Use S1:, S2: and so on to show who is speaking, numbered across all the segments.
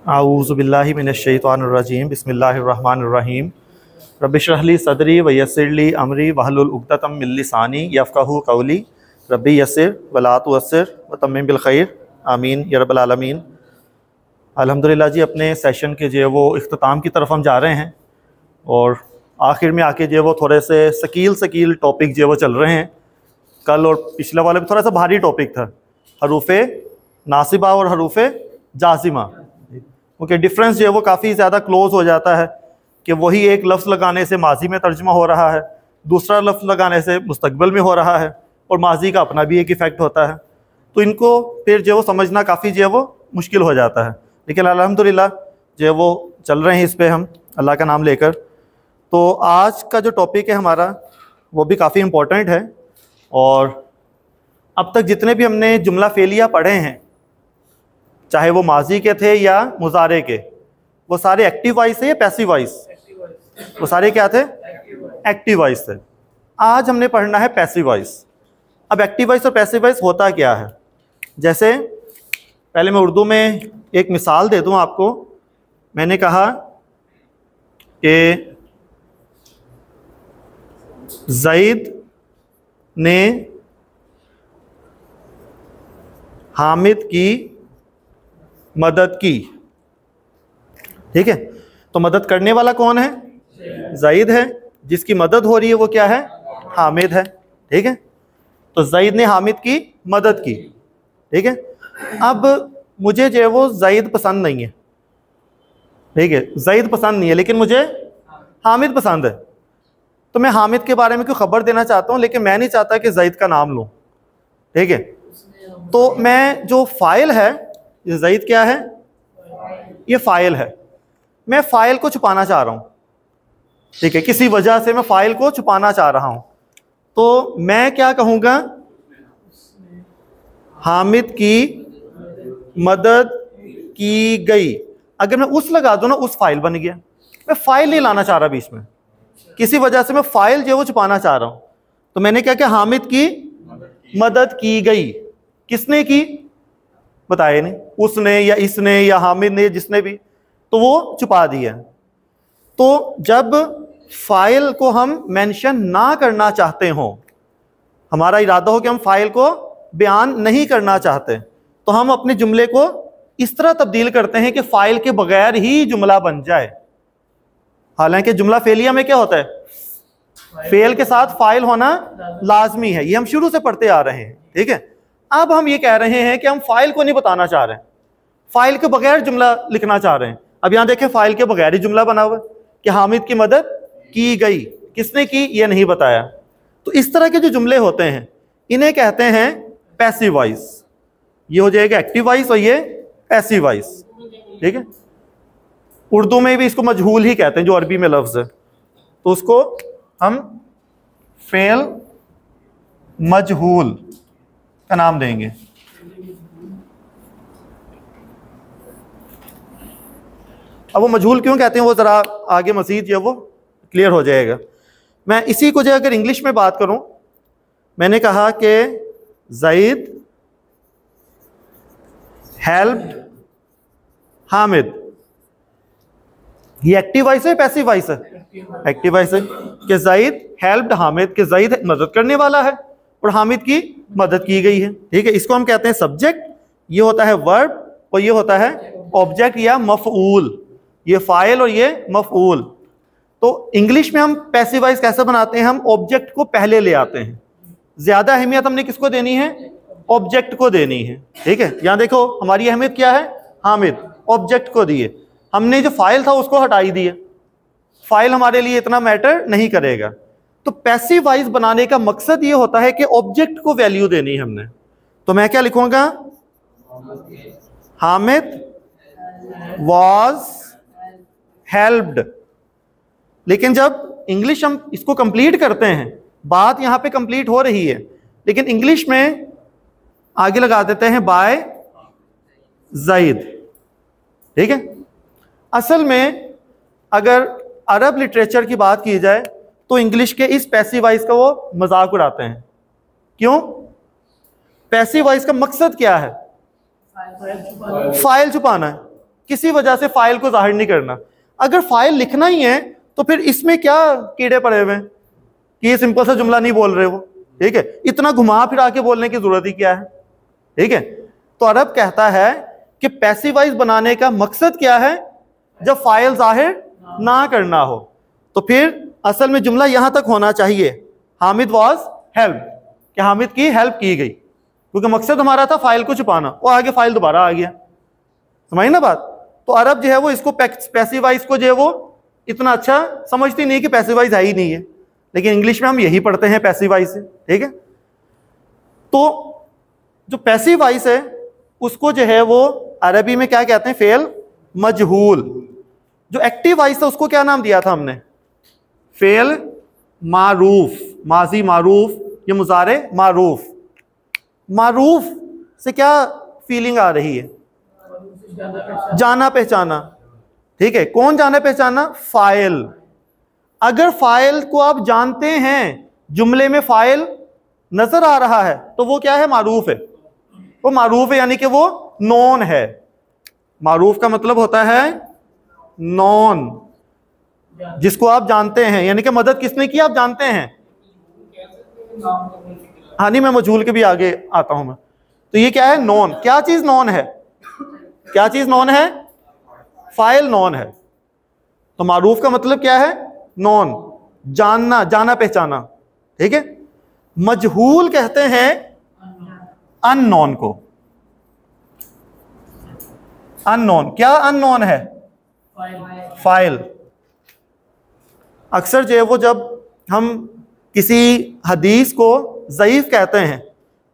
S1: आऊज़ु बिल्लाहि मिनश्शैतानिर्रजीम बिस्मिल्लाहिर्रहमानिर्रहीम रब्बिश रह ली सदरी व यस्सिर ली अमरी वहलुल उक़दतम मिन लिसानी यफ़क़हू क़ौली रब्बी यस्सिर वला तुअस्सिर व तम्मिम बिल खैर आमीन या रब्बल आलमीन। अल्हम्दुलिल्लाह जी, अपने सेशन के जो है वो इख्तिताम की तरफ हम जा रहे हैं और आखिर में आके जो है वो थोड़े से सकील टॉपिक जो है वो चल रहे हैं। कल और पिछले वाले में थोड़ा सा भारी टॉपिक था, हरूफ़े नासिबा और हरूफ़े जाज़िमा। उनके डिफरेंस जो है वो काफ़ी ज़्यादा क्लोज हो जाता है कि वही एक लफ्ज़ लगाने से माजी में तर्जुमा हो रहा है, दूसरा लफ्ज़ लगाने से मुस्तकबिल में हो रहा है और माजी का अपना भी एक इफ़ेक्ट होता है। तो इनको फिर जो है वो समझना काफ़ी जो है वो मुश्किल हो जाता है, लेकिन अल्हम्दुलिल्लाह जो है वो चल रहे हैं इस पर हम अल्लाह का नाम लेकर। तो आज का जो टॉपिक है हमारा वो भी काफ़ी इम्पोर्टेंट है और अब तक जितने भी हमने जुमला फ़ेलिया पढ़े हैं, चाहे वो माजी के थे या मुजारे के, वो सारे एक्टिव वॉइस है या पैसिव वॉइस? वो सारे क्या थे? एक्टिव वॉइस थे। आज हमने पढ़ना है पैसिव वॉइस। अब एक्टिव वॉइस और पैसिव वॉइस होता क्या है? जैसे पहले मैं उर्दू में एक मिसाल दे दूं आपको। मैंने कहा कि ज़ैद ने हामिद की मदद की। ठीक है, तो मदद करने वाला कौन है? ज़ैद है। जिसकी मदद हो रही है वो क्या है? हामिद है। ठीक है, तो ज़ैद ने हामिद की मदद की। ठीक है, अब मुझे जो है वो ज़ैद पसंद नहीं है। ठीक है, ज़ैद पसंद नहीं है लेकिन मुझे हामिद पसंद है। तो मैं हामिद के बारे में क्यों खबर देना चाहता हूँ, लेकिन मैं नहीं चाहता कि ज़ैद का नाम लूँ। ठीक है, तो मैं जो फ़ाइल है, ये ज़ैद क्या है? ये फ़ाइल है। मैं फ़ाइल को छुपाना चाह रहा हूँ। ठीक है, किसी वजह से मैं फ़ाइल को छुपाना चाह रहा हूँ, तो मैं क्या कहूँगा? हामिद की मदद की गई। अगर मैं उस लगा दूँ ना, उस फाइल बन गया। मैं फ़ाइल नहीं लाना चाह रहा बीच में, किसी वजह से मैं फ़ाइल जो है वो छुपाना चाह रहा हूँ। तो मैंने क्या किया? हामिद की मदद की गई। किसने की? बताया नहीं, उसने या इसने या हामिद ने, जिसने भी, तो वो छुपा दिया। तो जब फाइल को हम मेंशन ना करना चाहते हो, हमारा इरादा हो कि हम फाइल को बयान नहीं करना चाहते, तो हम अपने जुमले को इस तरह तब्दील करते हैं कि फाइल के बगैर ही जुमला बन जाए। हालांकि जुमला फेलिया में क्या होता है? फेल के साथ फाइल होना लाजमी है। ये हम शुरू से पढ़ते आ रहे हैं। ठीक है, अब हम ये कह रहे हैं कि हम फाइल को नहीं बताना चाह रहे हैं, फाइल के बगैर जुमला लिखना चाह रहे हैं। अब यहां देखें, फाइल के बगैर ही जुमला बना हुआ है कि हामिद की मदद की गई। किसने की? ये नहीं बताया। तो इस तरह के जो जुमले होते हैं इन्हें कहते हैं पैसिव वॉइस। ये हो जाएगा एक्टिव वॉइस और ये पैसिव वॉइस। ठीक है, उर्दू में भी इसको मजहूल ही कहते हैं, जो अरबी में लफ्ज है, तो उसको हम फेल मजहूल का नाम देंगे। अब वो मजहूल क्यों कहते हैं वो ज़रा आगे मज़ीद जो है वो क्लियर हो जाएगा। मैं इसी को जो अगर इंग्लिश में बात करूं, मैंने कहा कि ज़ैद हेल्प्ड हामिद। ये एक्टिव वॉइस है, पैसिव वॉइस है? एक्टिव वॉइस है कि ज़ैद हेल्प्ड हामिद, कि ज़ैद मदद करने वाला है और हामिद की मदद की गई है। ठीक है, इसको हम कहते हैं सब्जेक्ट, ये होता है वर्ब और ये होता है ऑब्जेक्ट या मफऊल। ये फाइल और ये मफऊल। तो इंग्लिश में हम पैसिव वॉइस कैसे बनाते हैं? हम ऑब्जेक्ट को पहले ले आते हैं। ज्यादा अहमियत हमने किसको देनी है? ऑब्जेक्ट को देनी है। ठीक है, यहां देखो हमारी अहमियत क्या है? हामिद, ऑब्जेक्ट को दिए। हमने जो फाइल था उसको हटाई दिए। फाइल हमारे लिए इतना मैटर नहीं करेगा। तो पैसिव वॉइस बनाने का मकसद ये होता है कि ऑब्जेक्ट को वैल्यू देनी है हमने। तो मैं क्या लिखूंगा? Hamid was helped. लेकिन जब इंग्लिश हम इसको कंप्लीट करते हैं, बात यहां पे कंप्लीट हो रही है, लेकिन इंग्लिश में आगे लगा देते हैं बाय ज़ैद। ठीक है, असल में अगर अरब लिटरेचर की बात की जाए तो इंग्लिश के इस पैसिव वॉइस का वो मजाक उड़ाते हैं। क्यों? पैसिव वॉइस का मकसद क्या है? फाइल छुपाना है किसी वजह से फाइल को जाहिर नहीं करना। अगर फाइल लिखना ही है तो फिर इसमें क्या कीड़े पड़े हुए हैं कि ये सिंपल सा जुमला नहीं बोल रहे वो, ठीक है, इतना घुमा फिरा के बोलने की जरूरत ही क्या है, ठीक है। तो अरब कहता है कि पैसिवाइज बनाने का मकसद क्या है, जब फाइल जाहिर ना करना हो। तो फिर असल में जुमला यहां तक होना चाहिए, हामिद वॉज हेल्प, कि हामिद की हेल्प की गई, क्योंकि मकसद हमारा था फाइल को छुपाना, वो आगे फाइल दोबारा आ गया, समझ ना बात। तो अरब जो है वो इसको पैसिवाइज को जो है वो इतना अच्छा समझती नहीं कि पैसिवाइज है ही नहीं है, लेकिन इंग्लिश में हम यही पढ़ते हैं पैसिवाइज से, ठीक है। तो जो पैसिवाइज है उसको जो है वो अरबी में क्या कहते हैं, फेल मजहूल। जो एक्टिव वाइस था उसको क्या नाम दिया था हमने, फेल मारूफ, माजी मारूफ, ये मुजारे मारूफ। मारूफ से क्या फीलिंग आ रही है, जाना पहचाना, ठीक है। कौन जाना पहचाना, फाइल। अगर फाइल को आप जानते हैं, जुमले में फाइल नजर आ रहा है, तो वो क्या है, मारूफ है। वो मारूफ है यानी कि वो नॉन है। मारूफ का मतलब होता है नॉन, जिसको आप जानते हैं, यानी कि मदद किसने की आप जानते हैं। हाँ नहीं, मैं मजहूल के भी आगे आता हूं मैं। तो ये क्या है, नॉन। क्या चीज नॉन है, क्या चीज नॉन है, फाइल नॉन है। तो मारूफ का मतलब क्या है, नॉन, जानना, जाना पहचाना, ठीक है। मजहूल कहते हैं अननोन को। अननोन, क्या अननोन है, फाइल। अक्सर जो है वो जब हम किसी हदीस को ज़ईफ कहते हैं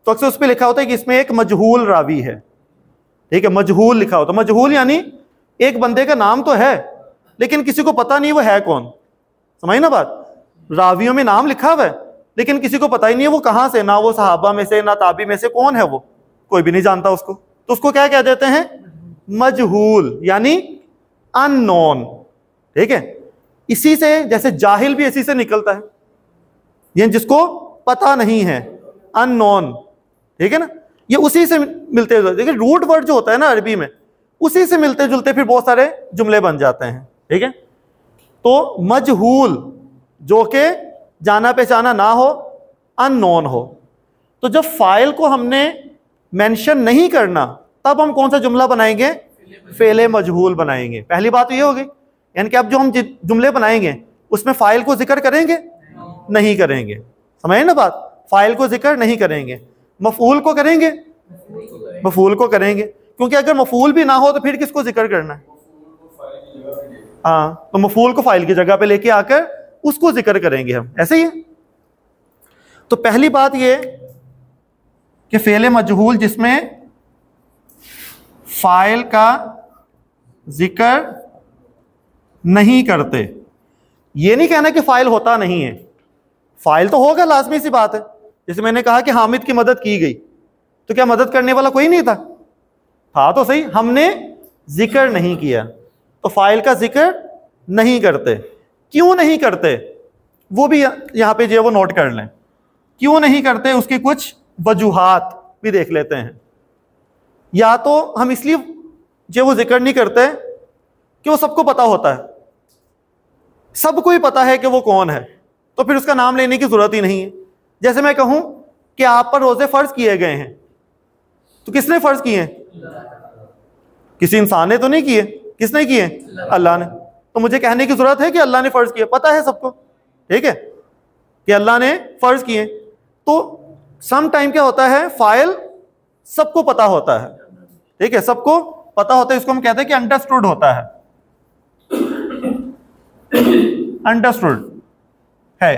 S1: तो अक्सर उस पर लिखा होता है कि इसमें एक मजहूल रावी है, ठीक है, मजहूल लिखा होता है। मजहूल यानी एक बंदे का नाम तो है लेकिन किसी को पता नहीं वो है कौन, समझ ना बात। रावियों में नाम लिखा हुआ है लेकिन किसी को पता ही नहीं है वो कहाँ से, ना वो सहाबा में से ना ताबी में से, कौन है वो, कोई भी नहीं जानता उसको। तो उसको क्या कह देते हैं, मजहूल, यानी अननोन, ठीक है। इसी से, जैसे जाहिल भी इसी से निकलता है, ये जिसको पता नहीं है, अननोन, ठीक है ना। ये उसी से मिलते जुलते, देखिए रूट वर्ड जो होता है ना अरबी में, उसी से मिलते जुलते फिर बहुत सारे जुमले बन जाते हैं, ठीक है। तो मजहूल जो कि जाना पहचाना ना हो, अननोन हो। तो जब फाइल को हमने मेंशन नहीं करना तब हम कौन सा जुमला बनाएंगे, फेले मजहूल बनाएंगे। पहली बात तो ये होगी, यानी कि अब जो हम जुमले बनाएंगे उसमें फाइल को जिक्र करेंगे, नहीं करेंगे, समझे ना बात। फाइल को जिक्र नहीं करेंगे, मफूल को करेंगे, मफूल को करेंगे, क्योंकि अगर मफूल भी ना हो तो फिर किसको जिक्र करना है। हाँ, तो मफूल को फाइल की जगह पे लेके आकर उसको जिक्र करेंगे हम, ऐसे ही है। तो पहली बात ये कि फेले मजहूल जिसमें फाइल का जिक्र नहीं करते। ये नहीं कहना कि फाइल होता नहीं है, फाइल तो होगा, लाजमी सी बात है। जैसे मैंने कहा कि हामिद की मदद की गई, तो क्या मदद करने वाला कोई नहीं था तो सही, हमने जिक्र नहीं किया, तो फाइल का जिक्र नहीं करते। क्यों नहीं करते वो भी यहां पे जो वो नोट कर लें, क्यों नहीं करते उसकी कुछ वजूहात भी देख लेते हैं। या तो हम इसलिए जो वो जिक्र नहीं करते कि वो सबको पता होता है, सबको ही पता है कि वो कौन है, तो फिर उसका नाम लेने की जरूरत ही नहीं है। जैसे मैं कहूं कि आप पर रोजे फर्ज किए गए हैं, तो किसने फर्ज किए हैं, किसी इंसान ने तो नहीं किए, किसने किए, अल्लाह ने। तो मुझे कहने की जरूरत है कि अल्लाह ने फर्ज किया, पता है सबको, ठीक है, कि अल्लाह ने फर्ज किए। तो सम टाइम क्या होता है, फाइल सबको पता होता है, ठीक है, सबको पता होता है, इसको हम कहते हैं कि अंडरस्टूड होता है, अंडरस्टूड है,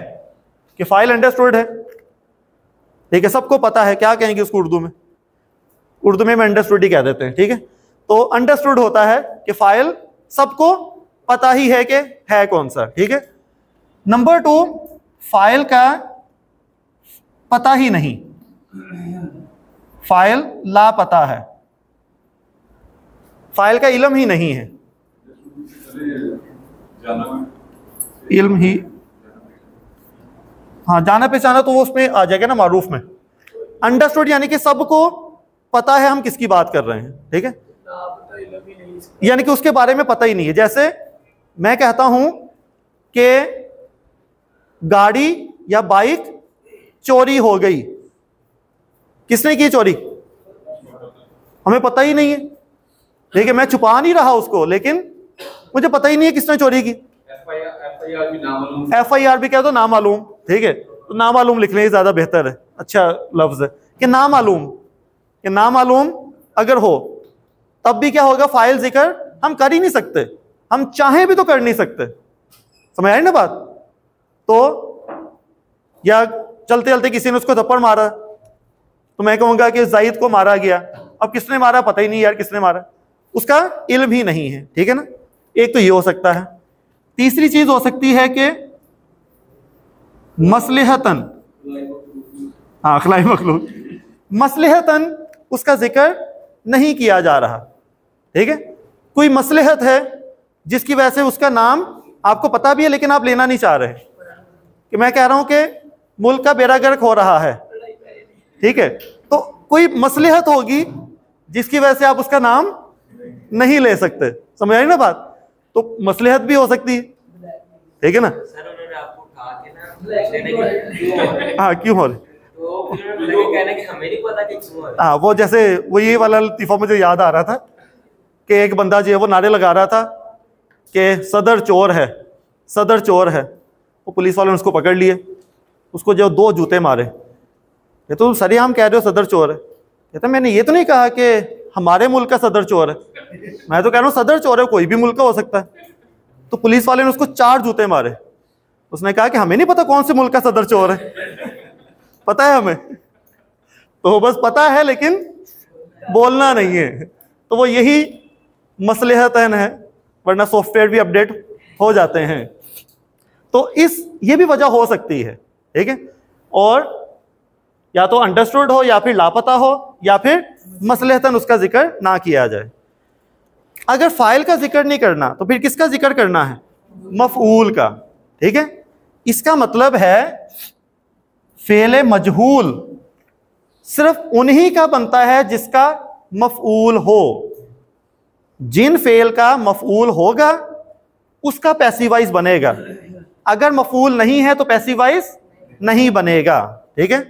S1: कि फाइल अंडरस्टूड है, ठीक है, सबको पता है। क्या कहेंगे उसको उर्दू में, उर्दू में अंडरस्टूड ही कह देते हैं, ठीक है। तो अंडरस्टूड होता है कि फाइल सबको पता ही है कि है कौन सा, ठीक है। नंबर 2, फाइल का पता ही नहीं, फाइल लापता है, फाइल का इल्म ही नहीं है, इल्म ही, हाँ जाना पहचाना तो वो उसमें आ जाएगा ना मारूफ में। अंडरस्टूड यानी कि सबको पता है हम किसकी बात कर रहे हैं, ठीक है। यानी कि उसके बारे में पता ही नहीं है। जैसे मैं कहता हूं कि गाड़ी या बाइक चोरी हो गई, किसने की चोरी, हमें पता ही नहीं है, ठीक है, मैं छुपा नहीं रहा उसको, लेकिन मुझे पता ही नहीं है किसने चोरी की। FIR भी कह दो नामालूम, ठीक है, तो नामालूम लिख लें, ज्यादा बेहतर है, अच्छा लफ्ज है कि नामालूम, कि नामालूम अगर हो तब भी क्या होगा, फाइल जिक्र हम कर ही नहीं सकते, हम चाहें भी तो कर नहीं सकते, समझ आई ना बात। तो या चलते चलते किसी ने उसको थप्पड़ मारा तो मैं कहूंगा कि जाहिद को मारा गया, अब किसने मारा पता ही नहीं यार किसने मारा, उसका इल्म ही नहीं है, ठीक है ना। एक तो ये हो सकता है। तीसरी चीज हो सकती है कि मसलहतन, हाँ खलाई मखलूक, मसलहतन उसका जिक्र नहीं किया जा रहा, ठीक है, कोई मसलहत है जिसकी वजह से उसका नाम आपको पता भी है लेकिन आप लेना नहीं चाह रहे, कि मैं कह रहा हूं कि मुल्क का बेड़ा गर्क हो रहा है, ठीक है, तो कोई मसलहत होगी जिसकी वजह से आप उसका नाम नहीं ले सकते, समझ आई ना बात। तो मसलहत भी हो सकती है, ठीक है ना। हाँ क्यों हो रहे, हाँ वो जैसे वो ये वाला लतीफा मुझे याद आ रहा था कि एक बंदा जो है वो नारे लगा रहा था कि सदर चोर है, सदर चोर है, वो पुलिस वालों ने उसको पकड़ लिए, उसको जो 2 जूते मारे। ये तो सरेआम कह रहे हो सदर चोर है, कहता मैंने ये तो नहीं कहा कि हमारे मुल्क का सदर चोर है, मैं तो कह रहा हूँ सदर चोर है, कोई भी मुल्क का हो सकता है। तो पुलिस वाले ने उसको 4 जूते मारे, उसने कहा कि हमें नहीं पता कौन से मुल्क का सदर चोर है, पता है हमें, तो बस पता है लेकिन बोलना नहीं है, तो वो यही मसलहतन है, वरना सॉफ्टवेयर भी अपडेट हो जाते हैं। तो ये भी वजह हो सकती है, ठीक है, और या तो अंडरस्टूड हो या फिर लापता हो या फिर मसलहतन उसका जिक्र ना किया जाए। अगर फाइल का जिक्र नहीं करना तो फिर किसका जिक्र करना है, मफऊल का, ठीक है। इसका मतलब है फेले मजहूल सिर्फ उन्हीं का बनता है जिसका मफऊल हो, जिन फेल का मफऊल होगा उसका पैसिवाइज बनेगा, अगर मफऊल नहीं है तो पैसिवाइज नहीं बनेगा, ठीक है।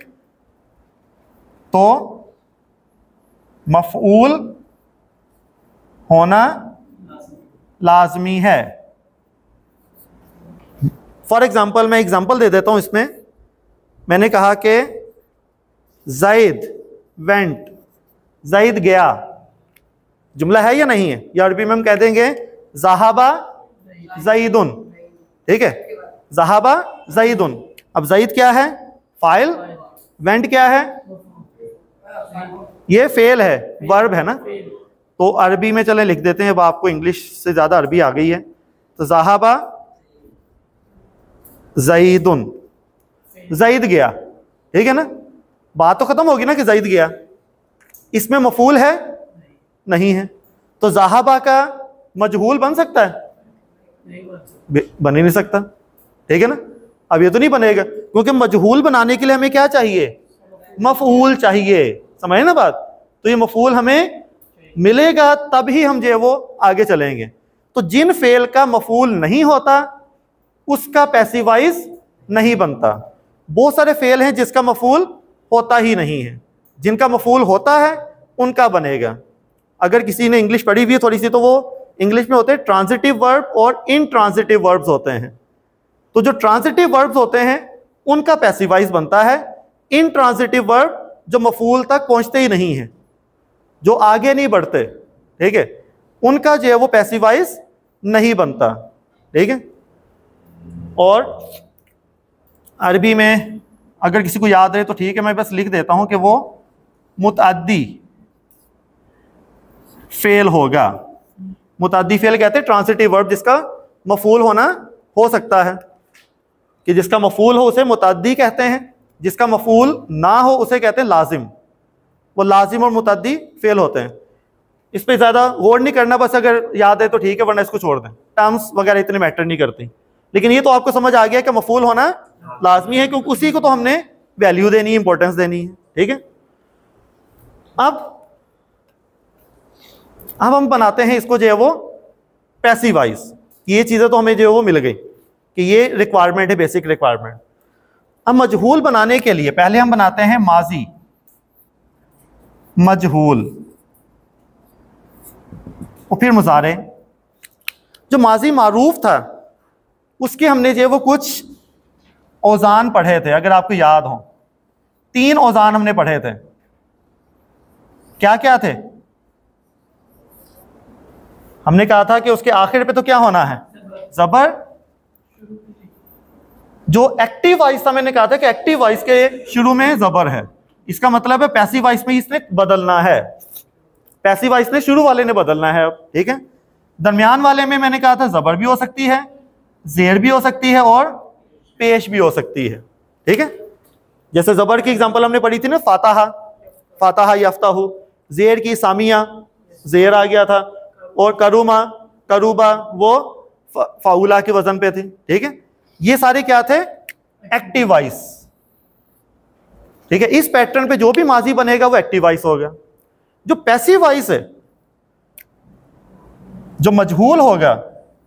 S1: तो मफऊल होना लाजमी है। फॉर एग्जाम्पल मैं एग्जाम्पल दे देता हूं इसमें, मैंने कहा कि ज़ैद वेंट, ज़ैद गया, जुमला है या नहीं है, या अरबी में हम कह देंगे ज़हाबा ज़ैदुन, ठीक है, ज़हाबा ज़ैदुन। अब ज़ैद क्या है, फाइल, वेंट क्या है, ये फेल है, वर्ब है ना। तो अरबी में चले लिख देते हैं, अब आपको इंग्लिश से ज्यादा अरबी आ गई है, तो ज़हाबा ज़ैदुन, ज़ैद गया, ठीक है ना, बात तो खत्म होगी ना कि ज़ैद गया, इसमें मफूल है नहीं है, तो ज़हाबा का मजहूल बन सकता है, बन ही नहीं सकता, ठीक है ना। अब ये तो नहीं बनेगा क्योंकि मजहूल बनाने के लिए हमें क्या चाहिए, मफऊल चाहिए, समझे ना बात। तो ये मफऊल हमें मिलेगा तभी हम जो है वो आगे चलेंगे। तो जिन फेल का मफऊल नहीं होता उसका पैसिवाइज नहीं बनता। बहुत सारे फेल हैं जिसका मफऊल होता ही नहीं है, जिनका मफऊल होता है उनका बनेगा। अगर किसी ने इंग्लिश पढ़ी हुई है थोड़ी सी तो वो इंग्लिश में होते हैं ट्रांजिटिव वर्ब और इनट्रांजिटिव वर्ब्स होते हैं। तो जो ट्रांजिटिव वर्ब्स होते हैं उनका पैसिवाइज बनता है, इनट्रांजिटिव वर्ब जो मफूल तक पहुंचते ही नहीं है, जो आगे नहीं बढ़ते, ठीक है, उनका जो है वो पैसिवाइज नहीं बनता, ठीक है। और अरबी में अगर किसी को याद रहे तो ठीक है, मैं बस लिख देता हूं कि वो मुतअद्दी फेल होगा। मुतअद्दी फेल कहते हैं ट्रांजिटिव वर्ब जिसका मफूल होना हो सकता है, कि जिसका मफूल हो उसे मुतअद्दी कहते हैं, जिसका मफूल ना हो उसे कहते हैं लाजिम। वो लाजिम और मुतअद्दी फेल होते हैं। इस पे ज़्यादा गौर नहीं करना, बस अगर याद है तो ठीक है, वरना इसको छोड़ दें, टर्म्स वगैरह इतने मैटर नहीं करती। लेकिन ये तो आपको समझ आ गया कि मफूल होना लाजमी है, क्योंकि उसी को तो हमने वैल्यू देनी है, इंपॉर्टेंस देनी है, ठीक है। अब अब हम बनाते हैं इसको जो है वो पैसिव वॉइस। ये चीज़ें तो हमें जो है वो मिल गई कि ये रिक्वायरमेंट है, बेसिक रिक्वायरमेंट। अब मजहूल बनाने के लिए पहले हम बनाते हैं माजी मजहूल और फिर मुजारे। जो माजी मारूफ था उसके हमने जो है वो कुछ औजान पढ़े थे, अगर आपको याद हो 3 औजान हमने पढ़े थे। क्या क्या थे? हमने कहा था कि उसके आखिर पे तो क्या होना है? जबर। जो एक्टिव वॉइस था मैंने कहा था कि एक्टिव वॉइस के शुरू में जबर है, इसका मतलब है पैसिव वॉइस में इसने बदलना है, पैसिव वॉइस ने शुरू वाले ने बदलना है। अब ठीक है, दरमियान वाले में मैंने कहा था जबर भी हो सकती है, जेर भी हो सकती है और पेश भी हो सकती है। ठीक है, जैसे जबर की एग्जांपल हमने पढ़ी थी ना, फाताहा, फाताहा यफ्ताहु। जेर की सामिया, जेर आ गया था। और करूमा, करूबा, वो फाउला के वजन पे थी। ठीक है, ये सारे क्या थे? Active voice. ठीक है, इस पैटर्न पे जो भी माजी बनेगा वो एक्टिव वॉइस हो गया। जो पैसिव वॉइस है, जो मजहूल होगा,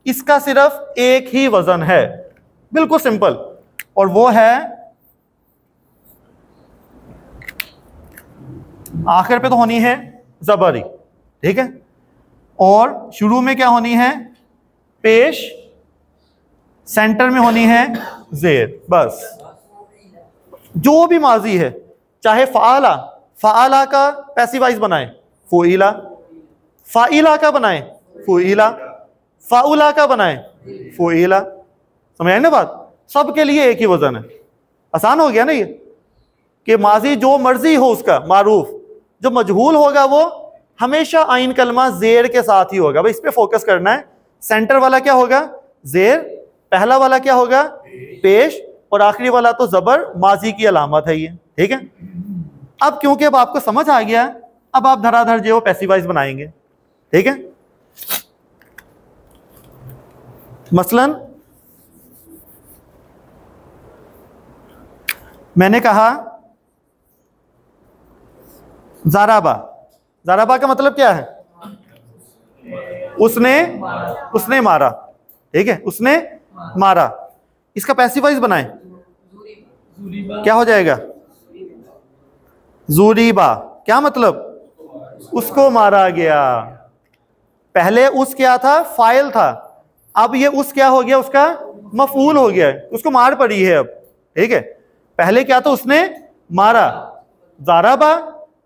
S1: इसका सिर्फ एक ही वजन है, बिल्कुल सिंपल, और वो है आखिर पे तो होनी है जबरी। ठीक है, और शुरू में क्या होनी है? पेश, सेंटर में होनी है जेर। बस जो भी माजी है, चाहे फाला, फाला का पैसिव वॉइस बनाए फुइला, फाइला का बनाए फुइला, फाउला का बनाए फुइला। समझ आए ना बात? सबके लिए एक ही वजन है। आसान हो गया ना ये, कि माजी जो मर्जी हो उसका मारूफ, जो मजहूल होगा वो हमेशा आइन कलमा जेर के साथ ही होगा। भाई इस पे फोकस करना है। सेंटर वाला क्या होगा? जेर। पहला वाला क्या होगा? पेश। और आखिरी वाला तो जबर, माजी की अलामत है ये। ठीक है, अब क्योंकि अब आपको समझ आ गया, अब आप धराधर जो पैसिव वॉइस बनाएंगे। ठीक है, मसलन मैंने कहा ज़ाराबा। ज़ाराबा का मतलब क्या है? उसने मारा। ठीक है, उसने मारा। इसका पैसिव वॉइस बनाए, क्या हो जाएगा? ज़ुरीबा। क्या मतलब? उसको मारा गया। पहले उस क्या था? फाइल था। अब ये उस क्या हो गया? उसका मफूल हो गया, उसको मार पड़ी है अब। ठीक है, पहले क्या था? उसने मारा। ज़ाराबा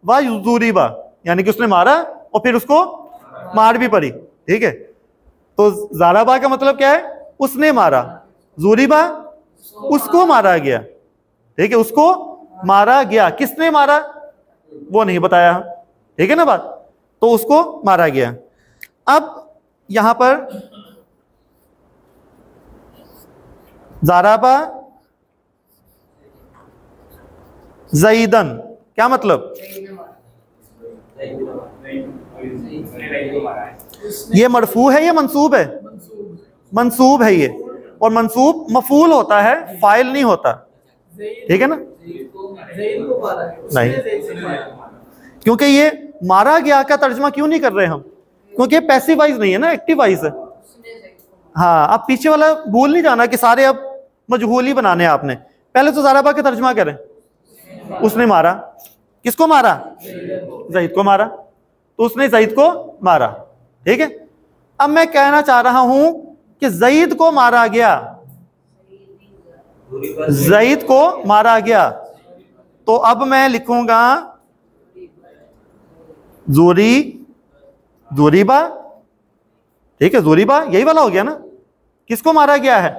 S1: व ज़ुरीबा, यानी कि उसने मारा और फिर उसको मार भी पड़ी। ठीक है, तो ज़ाराबा का मतलब क्या है? उसने मारा। ज़ुरीबा, उसको मारा गया। ठीक है, उसको मारा गया। किसने मारा वो नहीं बताया। ठीक है ना बात? तो उसको मारा गया। अब यहां पर ज़ाराबा ज़ईदन, क्या मतलब? ये मरफू है या मंसूब है? मंसूब है ये, और मंसूब मफूल होता है, फाइल नहीं होता। ठीक है ना? नहीं, क्योंकि ये मारा गया का तर्जमा क्यों नहीं कर रहे हम? क्योंकि पैसिव वॉइस नहीं है ना, एक्टिव वॉइस है। हाँ, अब पीछे वाला भूल नहीं जाना कि सारे अब मजहूल ही बनाने हैं आपने। पहले तो ज़ाराबा का तर्जमा करें। उसने मारा। किसको मारा? ज़ईद को मारा। तो उसने ज़ईद को मारा। ठीक है, अब मैं कहना चाह रहा हूं कि ज़ईद को मारा गया, ज़ईद को मारा गया। तो अब मैं लिखूंगा ज़ुरीबा। ठीक है, ज़ुरीबा यही वाला हो गया ना। किसको मारा गया है?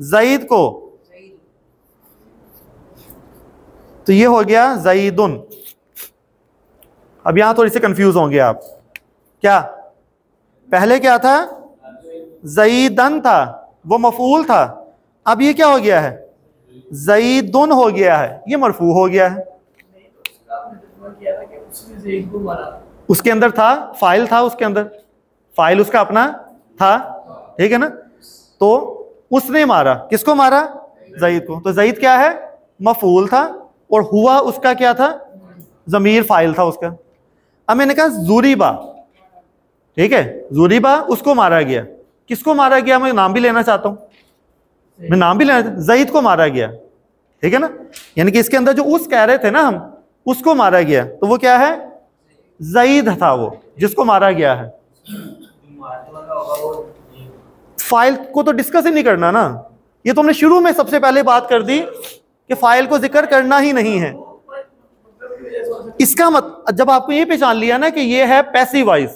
S1: ज़ईद को। तो ये हो गया ज़ईदुन। अब यहां थोड़ी सी कंफ्यूज होंगे आप। क्या पहले क्या था? ज़ईदन था, वो मफूल था। अब ये क्या हो गया है? ज़ईदुन हो गया है, ये मरफू हो गया है। उसके अंदर था, फाइल था, उसके अंदर फाइल उसका अपना था। ठीक है ना? तो उसने मारा। किसको मारा? ज़ईद को। तो ज़ईद क्या है? मफूल था, और हुआ उसका क्या था? ज़मीर फाइल था उसका। अब मैंने कहा ज़ुरीबा। ठीक है, जुरिबा उसको मारा गया। किसको मारा गया, मैं नाम भी लेना चाहता हूं, मैं नाम भी लेना, जईद को मारा गया। ठीक है ना, यानी कि इसके अंदर जो उस कह रहे थे ना हम, उसको मारा गया, तो वो क्या है, जईद था वो जिसको मारा गया है। फाइल को तो डिस्कस ही नहीं करना ना, ये तो हमने शुरू में सबसे पहले बात कर दी कि फाइल को जिक्र करना ही नहीं है। इसका जब आपको ये पहचान लिया ना कि ये है पैसिव वॉइस,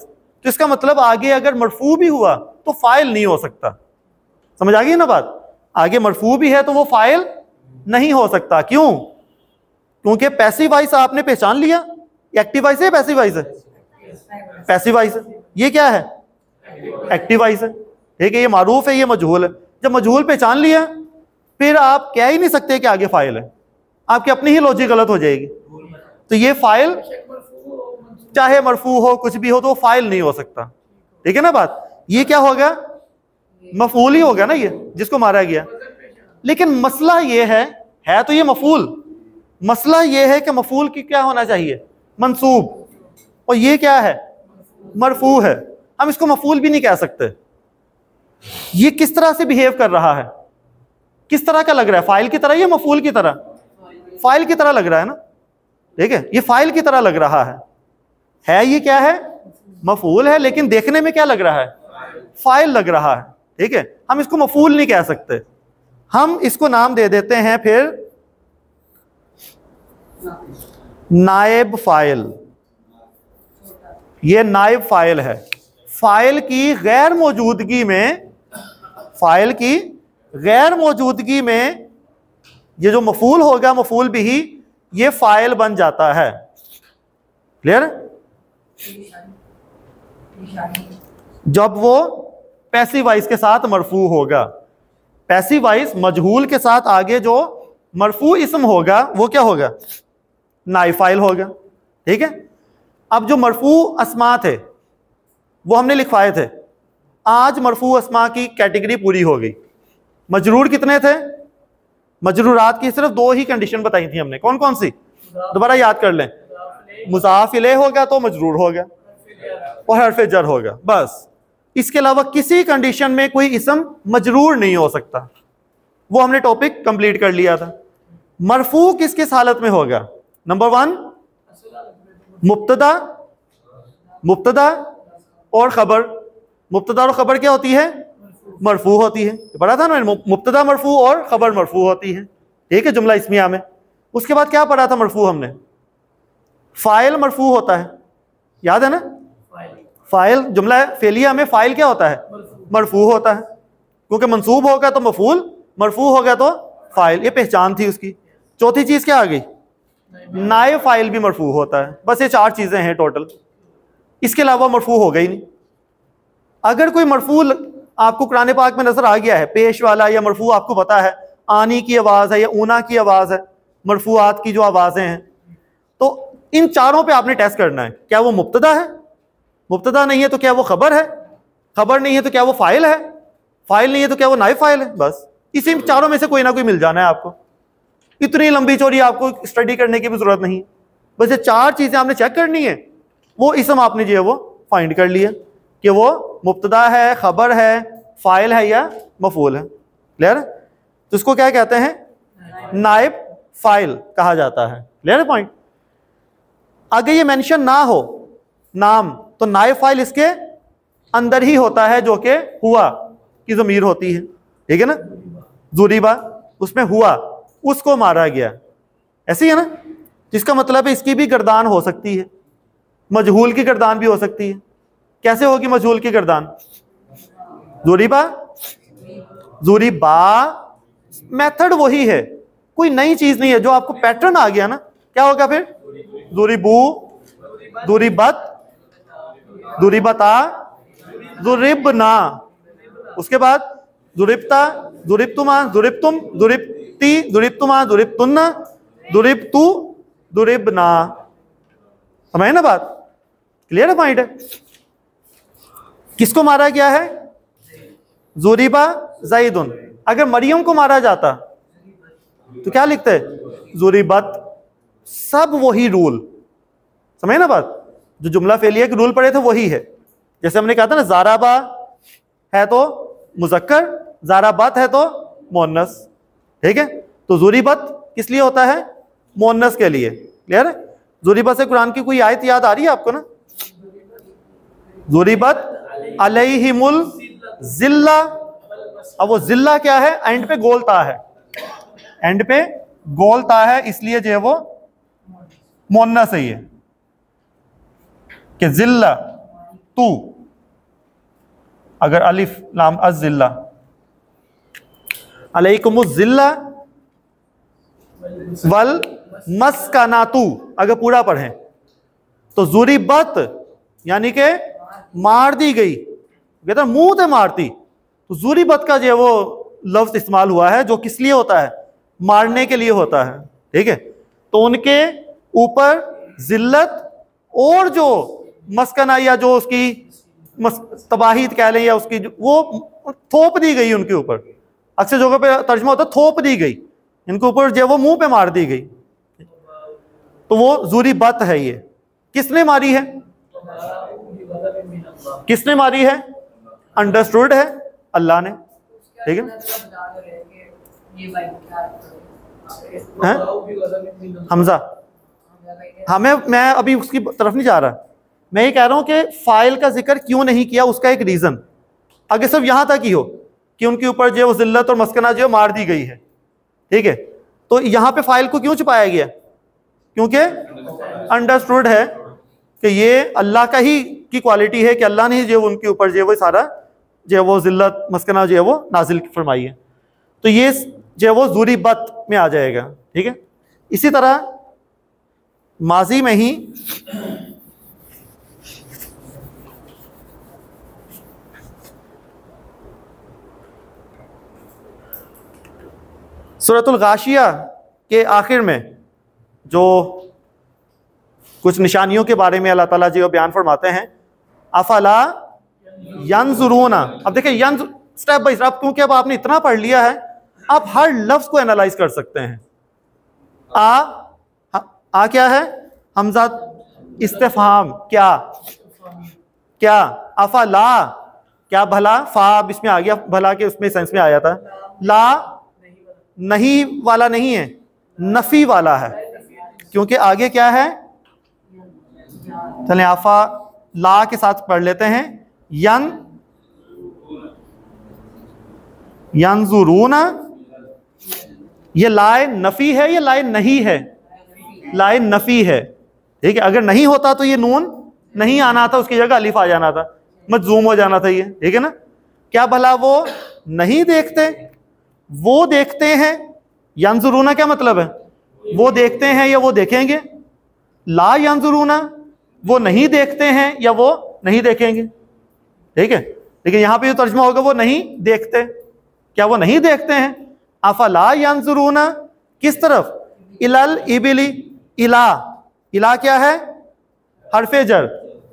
S1: तो इसका मतलब आगे अगर मरफू भी हुआ तो फाइल नहीं हो सकता। समझ आ गई ना बात, आगे मरफू भी है तो वो फाइल नहीं हो सकता। क्यों, क्योंकि पैसिव वॉइस आपने पहचान लिया, एक्टिव वॉइस है पैसिव वॉइस है, पैसिव वॉइस है, ये क्या है, एक्टिव वॉइस है। ठीक है, ये मारूफ है, ये मजहूल है। जब मजहूल पहचान लिया फिर आप कह ही नहीं सकते कि आगे फाइल है, आपकी अपनी ही लॉजिक गलत हो जाएगी। तो ये फाइल चाहे मरफू हो कुछ भी हो तो फाइल नहीं हो सकता। ठीक है ना बात, ये क्या होगा, मफूल ही होगा ना ये जिसको मारा गया। लेकिन मसला ये है तो ये मफूल, मसला ये है कि मफूल की क्या होना चाहिए, मंसूब, और ये क्या है, मरफू है। हम इसको मफूल भी नहीं कह सकते। ये किस तरह से बिहेव कर रहा है, किस तरह का लग रहा है, फाइल की तरह या मफूल की तरह, फाइल की तरह लग रहा है ना। ठीक है, ये फाइल की तरह लग रहा है ये क्या है, मफूल है, लेकिन देखने में क्या लग रहा है, फाइल लग रहा है। ठीक है, हम इसको मफूल नहीं कह सकते, हम इसको नाम दे देते हैं फिर नायब फाइल। ये नायब फाइल है, फाइल की गैर मौजूदगी में, फाइल की गैर मौजूदगी में ये जो मफूल होगा, मफूल भी ही, ये फाइल बन जाता है। क्लियर, जब वो पैसिव वॉइस के साथ मरफू होगा, पैसिव वॉइस मजहूल के साथ आगे जो मरफू इसम होगा वो क्या होगा, नाइब फाइल होगा। ठीक है, अब जो मरफू अस्मा थे वो हमने लिखवाए थे, आज मरफू अस्मा की कैटेगरी पूरी हो गई। मजरूर कितने थे, मजरूरात की सिर्फ दो ही कंडीशन बताई थी हमने, कौन कौन सी, दोबारा याद कर लें, मुज़ाफ इलैह होगा तो मजरूर होगा और हर्फ़े जर होगा, बस। इसके अलावा किसी कंडीशन में कोई इसम मजरूर नहीं हो सकता, वो हमने टॉपिक कंप्लीट कर लिया था। मरफू किस किस हालत में होगा, नंबर 1 मुब्तदा, मुब्तदा और खबर। मुब्तदा और खबर क्या होती है, मरफू होती है, पढ़ा था ना, मुब्तदा मरफू और खबर मरफू होती है। ठीक है, जुमला इस्मिया में। उसके बाद क्या पढ़ा था मरफू हमने, फाइल मरफू होता है, याद है ना, फाइल जुमला फेलिया में फाइल क्या होता है, मरफू होता है, क्योंकि मंसूब होगा तो मफूल, मरफू होगा तो फाइल, ये पहचान थी उसकी। चौथी चीज क्या आ गई, नायब फाइल भी मरफू होता है। बस ये 4 चीजें हैं टोटल, इसके अलावा मरफू होगा ही नहीं। अगर कोई मरफू आपको कुरान पाक में नजर आ गया है, पेश वाला या मरफू आपको पता है, आनी की आवाज है या ऊना की आवाज है, मरफूआत की जो आवाजें हैं, तो इन चारों पे आपने टेस्ट करना है, क्या वो मुब्तदा है, मुब्तदा नहीं है तो क्या वो खबर है, खबर नहीं है तो क्या वो फाइल है, फाइल नहीं है तो क्या वो नाइब फाइल है। बस इसी चारों में से कोई ना कोई मिल जाना है आपको। इतनी लंबी चौड़ी आपको स्टडी करने की भी जरूरत नहीं है, बस ये 4 चीजें आपने चेक करनी है। वो इसम आपने जो है वो फाइंड कर लिया कि वो मुब्तदा है, खबर है, फाइल है या मफूल है। क्लियर, तो इसको क्या कहते हैं, नाइब फाइल कहा जाता है। क्लियर है पॉइंट। अगर ये मेंशन ना हो नाम तो नाइब फाइल इसके अंदर ही होता है, जो कि हुआ की ज़मीर होती है। ठीक है ना, जुरीबा उसमें हुआ, उसको मारा गया, ऐसे ही है ना, जिसका मतलब है इसकी भी गर्दान हो सकती है, मजहूल की गर्दान भी हो सकती है। कैसे होगी मजहूल की गर्दान, जुरीबा, जुरीबा मेथड वही है, कोई नई चीज नहीं है। जो आपको पैटर्न आ गया ना, क्या होगा फिर, जुरीबू, जुरीबत, जुरीबता, जुरिबना, उसके बाद जुरिबता, जुरिबतुमा, जुरिबतुम, जुरिबती, जुरिबतुमा, जुरिबतुन्ना, जुरिबतु, जुरिबना। समझे ना बात, क्लियर है पॉइंट है। किसको मारा गया है, जुरीबा ज़ैदुन। अगर मरियम को मारा जाता तो क्या लिखते हैं, जुरीबत। सब वही रूल, समझे ना बात, जो जुमला फेलिया के रूल पड़े थे वही है। जैसे हमने कहा था ना, ज़ाराबा है तो मुज़क्कर, ज़ाराबत है तो मुअन्नस, ठीक है। तो ज़ुरिबत किस लिए होता है? मुअन्नस के लिए। क्लियर है? ज़ुरिबत से कुरान की कोई आयत याद आ रही है आपको ना? ज़ुरिबत अलैहिमुल ज़िल्ला। अब वो ज़िल्ला क्या है? एंड पे गोलता है, एंड पे गोलता है, इसलिए जो है वो मुअन्नस है ये, कि ज़िल्ला तू, अगर अलिफ लाम अज़िल्ला, अलैकुमुज़ ज़िल्ला वल मस्कनातु, अगर पूरा पढ़ें तो ज़ुरिबत यानी कि मार दी गई, कहते मुंह से मारती, तो ज़ुरिबत का जो है वो लफ्ज इस्तेमाल हुआ है, जो किस लिए होता है? मारने के लिए होता है, ठीक है। तो उनके ऊपर जिल्लत और जो मस्कना या जो उसकी तबाही कह लें, या उसकी वो थोप दी गई उनके ऊपर, अक्सर जगहों पे तर्जमा होता है थोप दी गई, इनके ऊपर जो वो मुंह पे मार दी गई, तो वो ज़ुरिबत है। ये किसने मारी है? किसने मारी है? अंडरस्टूड है, अल्लाह ने, ठीक है। हमजा, मैं अभी उसकी तरफ नहीं जा रहा, मैं ये कह रहा हूं कि फाइल का जिक्र क्यों नहीं किया, उसका एक रीजन, अगर सिर्फ यहां तक ही हो कि उनके ऊपर जो वो जिल्लत और मस्कना जो मार दी गई है, ठीक है, तो यहां पे फाइल को क्यों छुपाया गया? क्योंकि अंडरस्टूड है कि ये अल्लाह का ही की क्वालिटी है, कि अल्लाह ने जो उनके ऊपर जो वो सारा जो वो जिल्लत मस्कना जो है वो नाजिल फरमाई है, तो ये जो वो ज़ुरिबत में आ जाएगा, ठीक है। इसी तरह माजी में ही सूरतुल गाशिया के आखिर में जो कुछ निशानियों के बारे में अल्लाह ताला जो बयान फरमाते हैं, अफला यंजुरूना। अब देखिए स्टेप बाय स्टेप, क्योंकि अब आपने इतना पढ़ लिया है, आप हर लफ्ज को एनालाइज कर सकते हैं। आ क्या है? हमजा इस्तिफहाम, क्या क्या, अफला क्या भला, फा अब इसमें आ गया, भला के उसमें सेंस में आया था, ला नहीं वाला नहीं है, नफी वाला है, क्योंकि आगे क्या है? चलें आफा ला के साथ पढ़ लेते हैं, यंजुरूना, ये लाए नफी है, ये लाए नहीं है? लाए नफी है, ठीक है। अगर नहीं होता तो ये नून नहीं आना था, उसकी जगह अलिफ आ जाना था, मजूम हो जाना था ये, ठीक है ना। क्या भला वो नहीं देखते? वो देखते हैं। यंजुरूना क्या मतलब है? वो देखते हैं या वो देखेंगे। ला यंजुरूना, वो नहीं देखते हैं या वो नहीं देखेंगे, ठीक है। लेकिन यहां पे जो तर्जुमा होगा वो नहीं देखते, क्या वो नहीं देखते हैं? अफला यंजुरूना, किस तरफ? इलल इबिली, इला, इला क्या है? हरफे जर,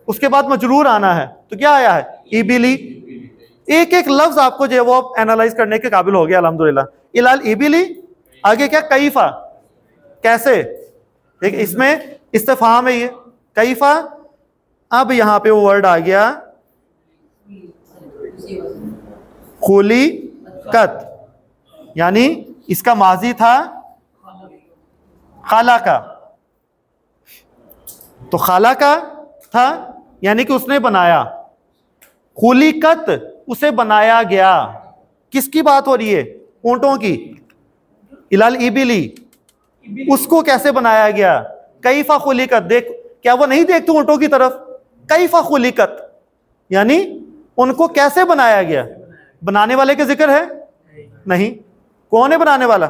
S1: उसके बाद मजरूर आना है, तो क्या आया है? इबिली। एक एक लफ्ज आपको जो है वो एनालाइज करने के काबिल हो गया अल्हम्दुलिल्लाह। इलल इबिली, आगे क्या? कैफा, कैसे, ठीक, इसमें इस्तिफहाम है ये, कैफा। अब यहां पे वो वर्ड आ गया खुली कत, यानी इसका माजी था खाला का, तो खाला का था यानी कि उसने बनाया, खुलिकत उसे बनाया गया। किसकी बात हो रही है? ऊंटों की। इलाल इबिली, उसको कैसे बनाया गया? कैफा खुलिकत, देख, क्या वो नहीं देखते ऊंटों की तरफ? कैफा खुलिकत यानी उनको कैसे बनाया गया। बनाने वाले का जिक्र है नहीं, कौन है बनाने वाला?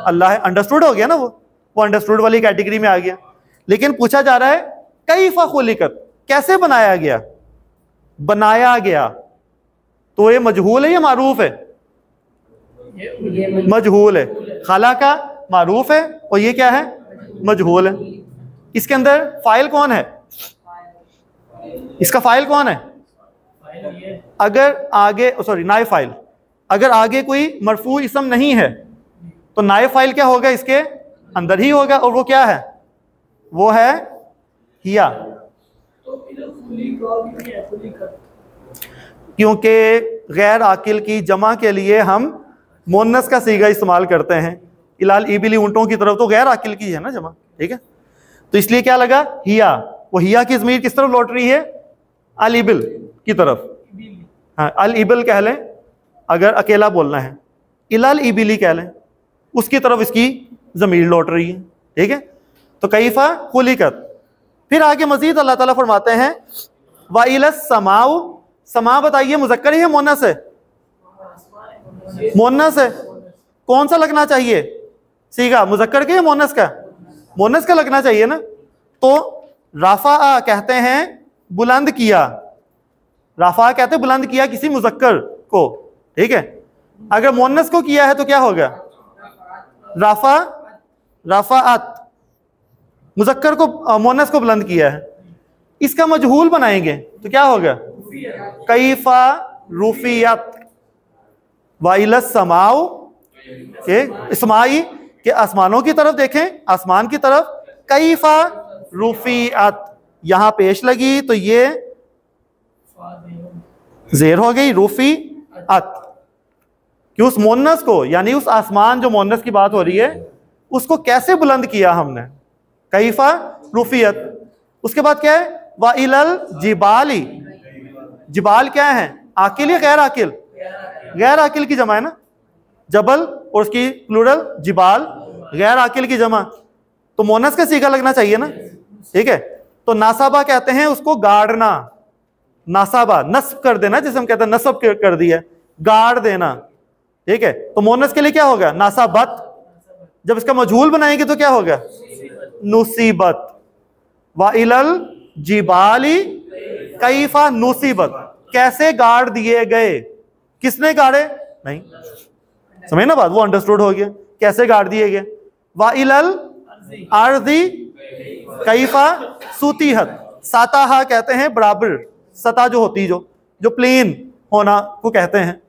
S1: अल्लाह है। अंडरस्टूड हो गया ना, वो अंडरस्टूड वाली कैटेगरी में आ गया। लेकिन पूछा जा रहा है कैफा खुलिकत, कैसे बनाया गया? बनाया गया, तो ये मजहूल है या मारूफ है? मजहूल है। खाला का मारूफ है और ये क्या है? मजहूल है। इसके अंदर फाइल कौन है? इसका फाइल कौन है? अगर आगे, सॉरी, नाइब फाइल, अगर आगे कोई मरफू इसम नहीं है तो नाइब फाइल क्या होगा? इसके अंदर ही होगा, और वो क्या है? वो है हिया। क्योंकि गैर आकिल की जमा के लिए हम मुन्नस का सीगा इस्तेमाल करते हैं। इलाल इबिली, ऊँटों की तरफ तो गैर आकिल की है ना जमा, ठीक है। तो इसलिए क्या लगा, हिया। वो हिया की ज़मीर किस तरफ लौट रही है, अल इबिल की तरफ। हाँ, अल इबिल कह लें अगर अकेला बोलना है, इलाल इबिली कह लें, उसकी तरफ इसकी ज़मीर लौट रही है, ठीक है। तो कैफा खुलिकत। फिर आगे मजीद अल्लाह ताला फरमाते हैं वाइलस समाउ। समा बताइए मुज़क्कर है मुन्नस है? मुन्नस है। कौन सा लगना चाहिए सीगा, मुज़क्कर के या मुन्नस का? मुन्नस का लगना चाहिए ना। तो राफा कहते हैं बुलंद किया, राफा कहते हैं बुलंद किया किसी मुज़क्कर को, ठीक है। अगर मुन्नस को किया है तो क्या होगा, राफा, राफाअत। मुज़क्कर को, मुन्नस को बुलंद किया है, इसका मजहूल बनाएंगे तो क्या होगा, कैफा रुफियत। वाइलस समाओ के इस्माई के आसमानों की तरफ देखें, आसमान की तरफ, कैफा रुफियत यहां पेश लगी तो ये जेर हो गई, रुफियत। कि उस मुन्नस को, यानी उस आसमान जो मुन्नस की बात हो रही है, उसको कैसे बुलंद किया हमने, कैफा रुफियत। उसके बाद क्या है, वाइलल जिबाली। जिबाल क्या है, आकिल या गैर आकिल? गैर आकिल की जमा है ना, जबल और उसकी प्लूरल जिबाल, गैर आकिल की जमा, तो मोनस का सीगा लगना चाहिए ना, ठीक है। तो नासाबा कहते हैं उसको गाड़ना, नासाबा नस्ब कर देना, जिसे हम कहते हैं नस्ब कर दिया, गाड़ देना, ठीक है। तो मोनस के लिए क्या होगा, नासाबत। जब इसका मजहूल बनाएंगे तो क्या होगा, नुसीबत। वाइलल जिबाली कैफा नुसीबत, कैसे गाड़ दिए गए, किसने गाड़े, नहीं समझ ना बात, वो अंडरस्टूड हो गया, कैसे गाड़ दिए गए। वाइलल अर्दी कैफा सुतीहत। साताहा कहते हैं बराबर, सतह जो होती, जो प्लेन होना को कहते हैं।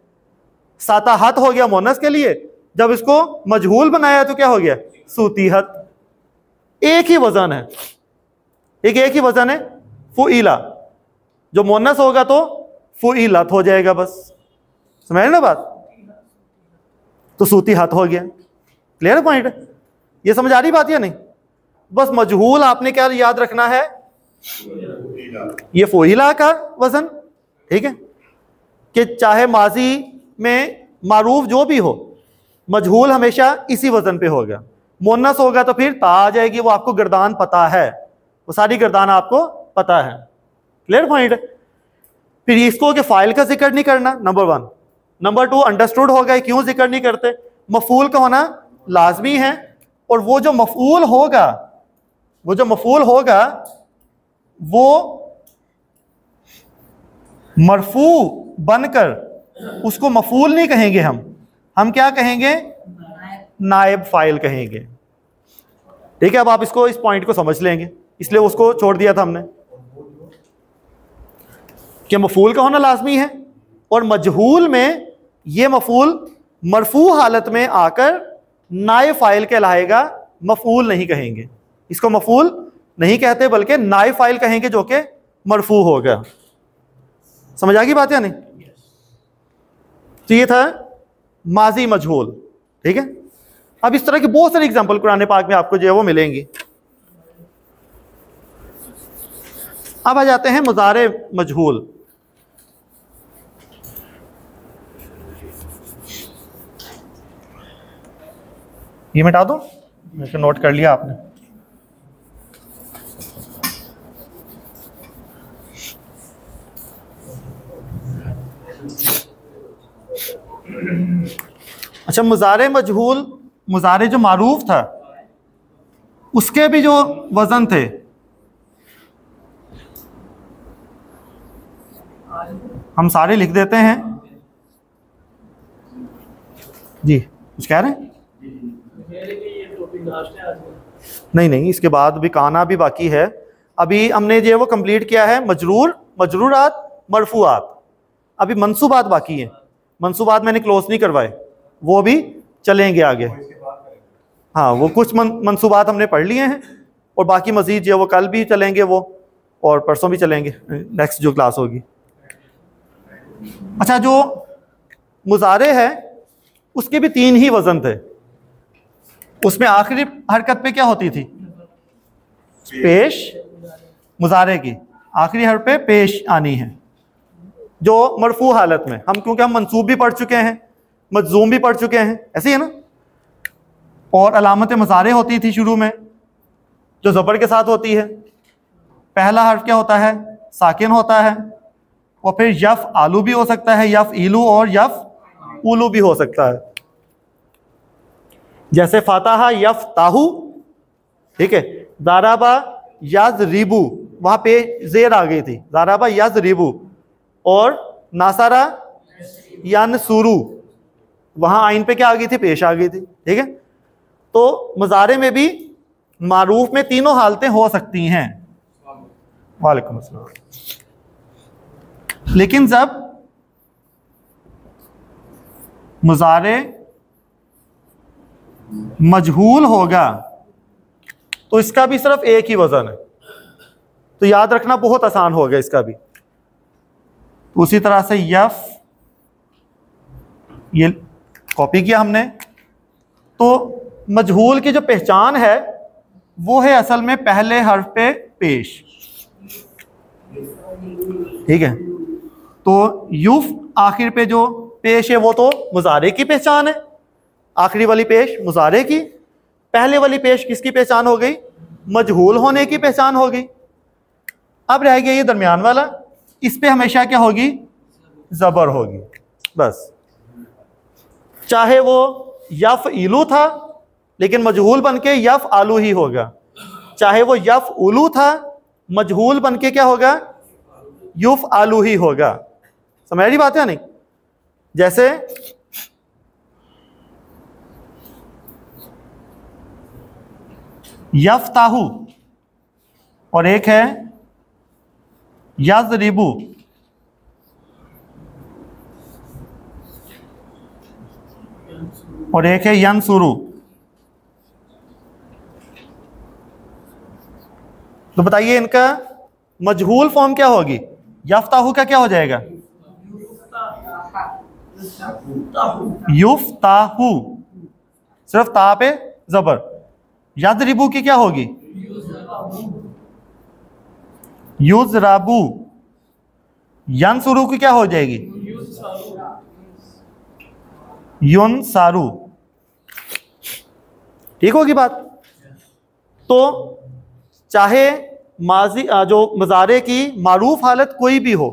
S1: साताहत हो गया मोनस के लिए, जब इसको मजहूल बनाया तो क्या हो गया, सूतीहत। एक ही वजन है, एक ही वजन है, फुईला। जो मोनस होगा तो फुईलत हो जाएगा, बस समझ ना बात। तो सूतीहत हो गया, क्लियर पॉइंट। ये समझ आ रही बात या नहीं? बस मजहूल आपने क्या याद रखना है, ये फुईला का वजन, ठीक है। कि चाहे माजी में मारूफ जो भी हो, मजहूल हमेशा इसी वजन पे होगा। मुन्नस होगा तो फिर ता आ जाएगी, वो आपको गर्दान पता है, वो सारी गर्दान आपको पता है, क्लियर पॉइंट। फिर इसको कि फाइल का जिक्र नहीं करना, नंबर 1। नंबर 2 अंडरस्टूड हो गया क्यों जिक्र नहीं करते। मफूल का होना लाजमी है, और वो जो मफूल होगा, वो मरफू बनकर, उसको मफूल नहीं कहेंगे हम क्या कहेंगे, नायब फाइल कहेंगे, ठीक है। अब आप इसको, इस पॉइंट को समझ लेंगे, इसलिए उसको छोड़ दिया था हमने कि मफूल का होना लाजमी है, और मजहूल में ये मफूल मरफू हालत में आकर नायब फाइल कहलाएगा, मफूल नहीं कहेंगे, इसको मफूल नहीं कहते बल्कि नायब फाइल कहेंगे जो कि मरफू होगा। समझ आ गई बात या नहीं? तो ये था माजी मजहूल, ठीक है। अब इस तरह की बहुत सारी एग्जांपल कुरान पाक में आपको जो है वो मिलेंगी। अब आ जाते हैं मुजारे मजहूल। ये मिटा दो, इसको नोट कर लिया आपने। अच्छा, मुजारे मजहूल, मुजारे जो मारूफ था उसके भी जो वजन थे, हम सारे लिख देते हैं जी। कुछ कह रहे हैं? नहीं, इसके बाद भी काना भी बाकी है। अभी हमने जो है वो कंप्लीट किया है मजरूर, मजरूरात, मरफूआत। अभी मंसूबात बाकी है, मंसूबात मैंने क्लोज नहीं करवाए, वो भी चलेंगे आगे। हाँ, वो कुछ मंसूबात हमने पढ़ लिए हैं, और बाकी मजीद जो है वो कल भी चलेंगे, वो और परसों भी चलेंगे, नेक्स्ट जो क्लास होगी। अच्छा, जो मुजारे है उसके भी 3 ही वजन थे। उसमें आखिरी हरकत पे क्या होती थी? पेश। मुजारे की आखिरी हरफ पे पेश आनी है, जो मरफू हालत में हम, क्योंकि हम मंसूब भी पढ़ चुके हैं, मजूम भी पढ़ चुके हैं, ऐसे ही है ना। और अलामत मुजारे होती थी शुरू में जो ज़बर के साथ होती है। पहला हर्फ क्या होता है? साकिन होता है। और फिर यफ आलू भी हो सकता है, यफ इलू और यफ उलू भी हो सकता है। जैसे फाताहा यफ ताहू, ठीक है। दाराबा याज रिबू, वहां पे जेर आ गई थी, दाराबा याज रिबू। और नासारा यान सुरू, वहां आइन पे क्या आ गई थी? पेश आ गई थी, ठीक है। तो मुजारे में भी मारूफ में तीनों हालतें हो सकती हैं। वालेकुम अस्सलाम। लेकिन जब मुजारे मजहूल होगा तो इसका भी सिर्फ एक ही वजन है, तो याद रखना बहुत आसान होगा इसका भी। उसी तरह से यफ, ये कॉपी किया हमने। तो मजहूल की जो पहचान है वो है असल में पहले हर्फ पे पेश, ठीक है। तो युफ आखिर पे जो पेश है वो तो मुजारे की पहचान है, आखिरी वाली पेश मुजारे की। पहले वाली पेश किसकी पहचान हो गई? मजहूल होने की पहचान हो गई। अब रह गया ये दरमियान वाला, इस पे हमेशा क्या होगी? जबर होगी, बस। चाहे वो यफ इलू था लेकिन मजहूल बनके यफ आलू ही होगा, चाहे वो यफ उलू था मजहूल बनके क्या होगा? युफ आलू ही होगा। समझ रही बात है नहीं? जैसे यफ्ताहू और एक है यज़रिबू, और एक है यंसुरू। तो बताइए इनका मजहूल फॉर्म क्या होगी? यफ्ताहू का क्या हो जाएगा? युफ्ताहू, सिर्फ ता पे जबर। यज़रिबू की क्या होगी? युज़राबू। यंसुरू की क्या हो जाएगी? युनसारू। ठीक होगी बात? तो चाहे माजी जो मजारे की मारूफ हालत कोई भी हो,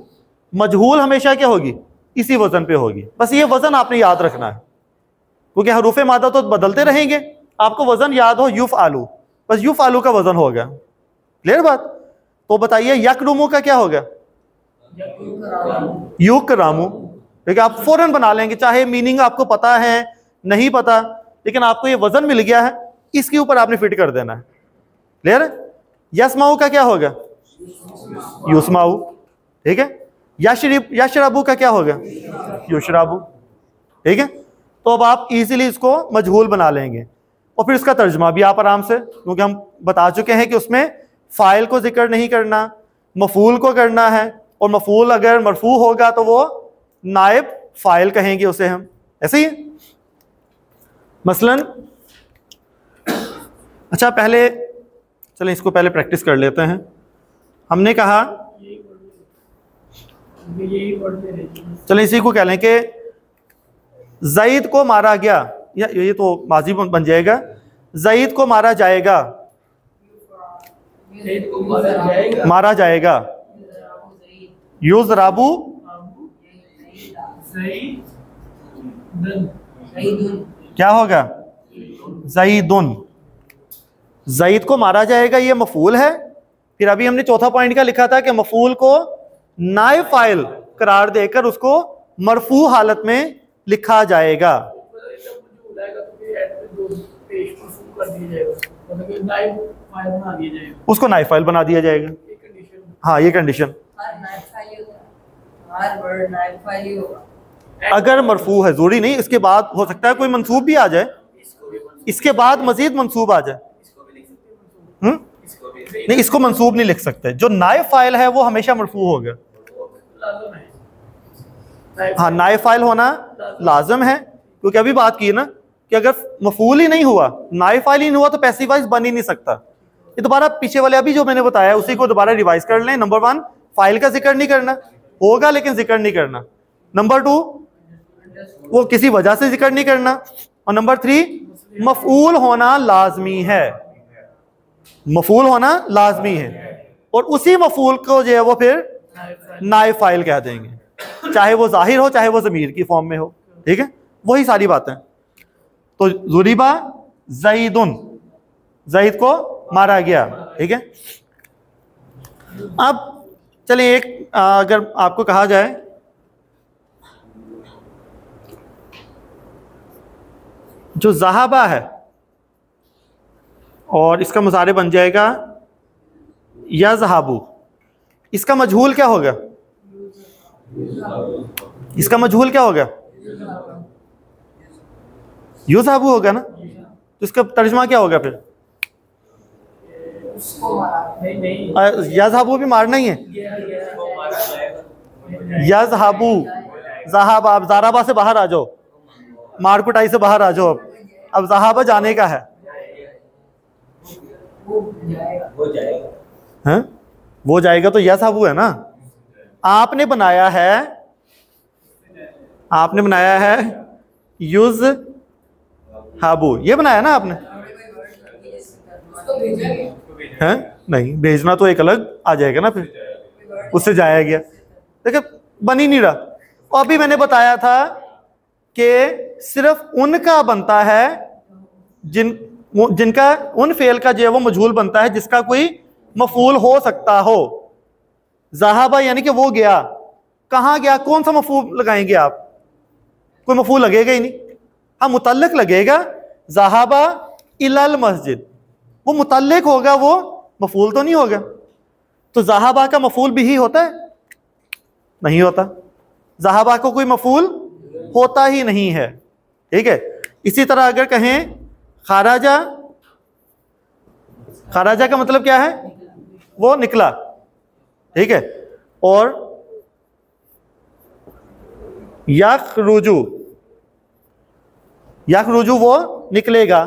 S1: मजहूल हमेशा क्या होगी? इसी वजन पे होगी। बस ये वजन आपने याद रखना है, क्योंकि हरूफ मादा तो बदलते रहेंगे। आपको वजन याद हो युफ आलू, बस युफ आलू का वजन होगा। क्लियर बात? तो बताइए यकरुमू का क्या होगा? युकरामू। ठीक है, आप फौरन बना लेंगे, चाहे मीनिंग आपको पता है नहीं पता, लेकिन आपको ये वजन मिल गया है, इसके ऊपर आपने फिट कर देना है। क्लियर है? यस्माऊ का क्या होगा? युस्माऊ। ठीक है। यशरबू का क्या होगा? युशराबू। ठीक है। तो अब आप इजीली इसको मजहूल बना लेंगे, और फिर इसका तर्जमा भी आप आराम से, क्योंकि हम बता चुके हैं कि उसमें फाइल को जिक्र नहीं करना, मफूल को करना है, और मफूल अगर मरफू होगा तो वो नायब फाइल कहेंगे उसे हम, ऐसे ही। मसलन अच्छा, पहले चलें इसको पहले प्रैक्टिस कर लेते हैं। हमने कहा, चलें इसी को कह लें कि ज़ैद को मारा गया, या ये तो माजी बन जाएगा, ज़ैद को मारा जाएगा, मारा जाएगा। युज़राबू क्या होगा? ज़ैदुन। ज़ैद को मारा जाएगा, ये मफूल है। फिर अभी हमने चौथा पॉइंट का लिखा था कि मफूल को नायब फाइल करार देकर उसको मरफू हालत में लिखा जाएगा। उसको नायब फाइल बना दिया जाएगा। हाँ, ये कंडीशन। अगर मरफू है, जरूरी नहीं, इसके बाद हो सकता है कोई मंसूब भी आ जाए, इसके बाद मजीद मंसूब आ जाए। नहीं, इसको मंसूब नहीं लिख सकते। जो नायब फाइल है वो हमेशा मरफू होगा। हाँ नाइब फाइल होना लाजम है, क्योंकि अभी बात की ना कि अगर मफूल ही नहीं हुआ, नाइब फाइल ही नहीं हुआ तो पैसिव वॉइस बन ही नहीं सकता। ये दोबारा पीछे वाले अभी जो मैंने बताया उसी को दोबारा रिवाइज कर लें। नंबर 1, फाइल का जिक्र नहीं करना, होगा लेकिन जिक्र नहीं करना। नंबर 2, वो किसी वजह से जिक्र नहीं करना। और नंबर 3, मफूल होना लाजमी है, मफूल होना लाजमी है। और उसी मफूल को जो है वो फिर नाइब फाइल कह देंगे, चाहे वो जाहिर हो चाहे वो ज़मीर की फॉर्म में हो। ठीक है, वही सारी बातें। तो ज़ुरिबा ज़ैदुन, ज़ैद को मारा गया। ठीक है, अब चलिए एक अगर आपको कहा जाए जो ज़हाबा है और इसका मुज़ारे बन जाएगा या ज़हाबू, इसका मजहूल क्या होगा? इसका मजहूल क्या होगा? युज़हाबू होगा ना। तो इसका तर्जुमा क्या होगा फिर? यज़हाबू भी मारना ही है। यज़हाबू, ज़हाबा, आप ज़ाराबा से बाहर आ जाओ, मार कुटाई से बाहर आ जाओ। अब ज़हाबा जाने का है, हैं? वो जाएगा तो यज़हाबू है ना। आपने बनाया है, आपने बनाया है युज़हाबू, ये बनाया ना आपने, हैं? नहीं, भेजना तो एक अलग आ जाएगा ना, फिर उससे जाया गया। देखिए बन ही नहीं रहा। और अभी मैंने बताया था कि सिर्फ उनका बनता है जिनका, उन फेल का जो है वो मजहूल बनता है जिसका कोई मफूल हो सकता हो। ज़हाबा यानी कि वो गया, कहाँ गया, कौन सा मफूल लगाएंगे आप? कोई मफूल लगेगा ही नहीं। हाँ मुतल्लिक लगेगा, ज़हाबा इलल मस्जिद, वो मुतल्लिक होगा, वो मफूल तो नहीं होगा। तो ज़हाबा का मफूल भी ही होता है? नहीं होता। ज़हाबा को कोई मफूल होता ही नहीं है। ठीक है, इसी तरह अगर कहें खाराजा, खाराजा का मतलब क्या है? वो निकला। ठीक है, और यखरुजु, यखरुजु वो निकलेगा।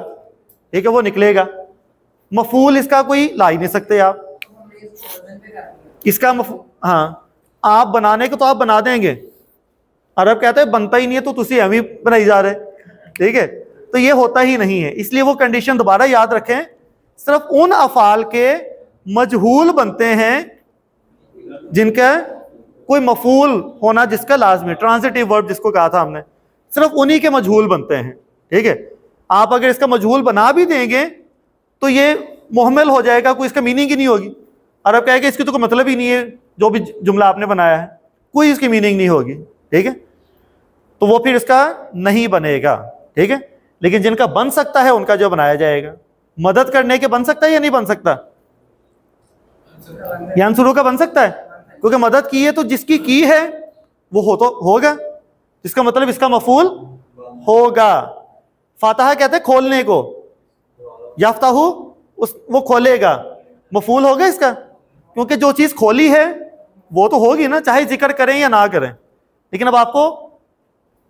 S1: ठीक है, वो निकलेगा। मफूल इसका कोई ला ही नहीं सकते आप, इसका हाँ आप बनाने को तो आप बना देंगे, अरब कहते हैं बनता ही नहीं है तो तुसी हम ही बनाई जा रहे। ठीक है, तो ये होता ही नहीं है। इसलिए वो कंडीशन दोबारा याद रखें, सिर्फ उन अफाल के मजहूल बनते हैं जिनका कोई मफूल होना जिसका लाजमी, ट्रांजिटिव वर्ब जिसको कहा था हमने, सिर्फ उन्हीं के मजहूल बनते हैं। ठीक है, आप अगर इसका मजहूल बना भी देंगे तो ये मुहम्मल हो जाएगा, कोई इसका मीनिंग ही नहीं होगी। अरब कहेगा इसकी तो कोई मतलब ही नहीं है, जो भी जुमला आपने बनाया है कोई इसकी मीनिंग नहीं होगी। ठीक है, तो वो फिर इसका नहीं बनेगा। ठीक है, लेकिन जिनका बन सकता है उनका जो बनाया जाएगा। मदद करने के बन सकता है या नहीं बन सकता? यानसुरू का बन सकता है, क्योंकि मदद की है तो जिसकी की है वो हो तो होगा, इसका मतलब इसका मफूल होगा। फातहा कहते हैं खोलने को, याफ्ताहू वो खोलेगा, मफूल होगा इसका, क्योंकि जो चीज़ खोली है वो तो होगी ना, चाहे जिक्र करें या ना करें। लेकिन अब आपको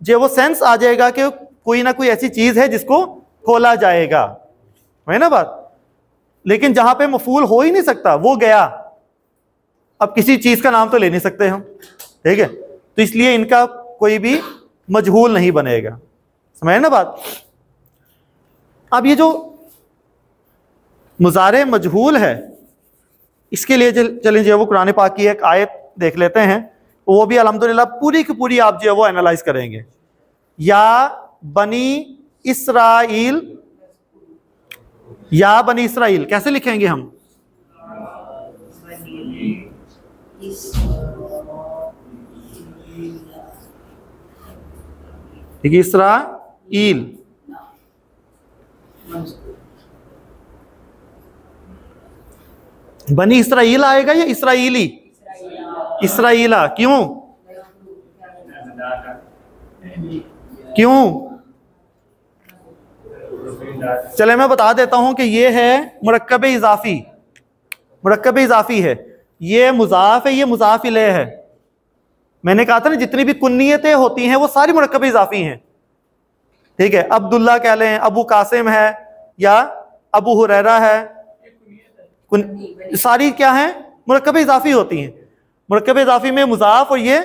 S1: जो वो सेंस आ जाएगा कि कोई ना कोई ऐसी चीज़ है जिसको खोला जाएगा, है ना बात। लेकिन जहां पे मफूल हो ही नहीं सकता वो गया, अब किसी चीज़ का नाम तो ले नहीं सकते हम। ठीक है, तो इसलिए इनका कोई भी मजहूल नहीं बनेगा। समझे ना बात। अब ये जो मुज़ारे मजहूल है, इसके लिए चलें जो वो कुरान पाक की एक आयत देख लेते हैं, वो भी अल्हम्दुलिल्लाह पूरी की पूरी आप जो है वो एनालाइज करेंगे। या बनी इसराइल, या बनी इसराइल कैसे लिखेंगे हम? ठीक है, इसराइल। बनी इसराइल आएगा या इसराइली? इसराइला। क्यों? क्यों? चले मैं बता देता हूं कि ये है मुरक्कब इजाफी, मुरक्कब इजाफी है। ये मुजाफ है, ये मुजाफ इलैह है। मैंने कहा था ना जितनी भी कुन्नियतें होती हैं वो सारी मुरक्कब इजाफी हैं, ठीक है। अब्दुल्ला कह लें, अबू कासिम है या अबू हुरैरा है, सारी क्या है मुरक्कब इजाफी होती हैं। मुरक्कब इजाफी में मुजाफ और ये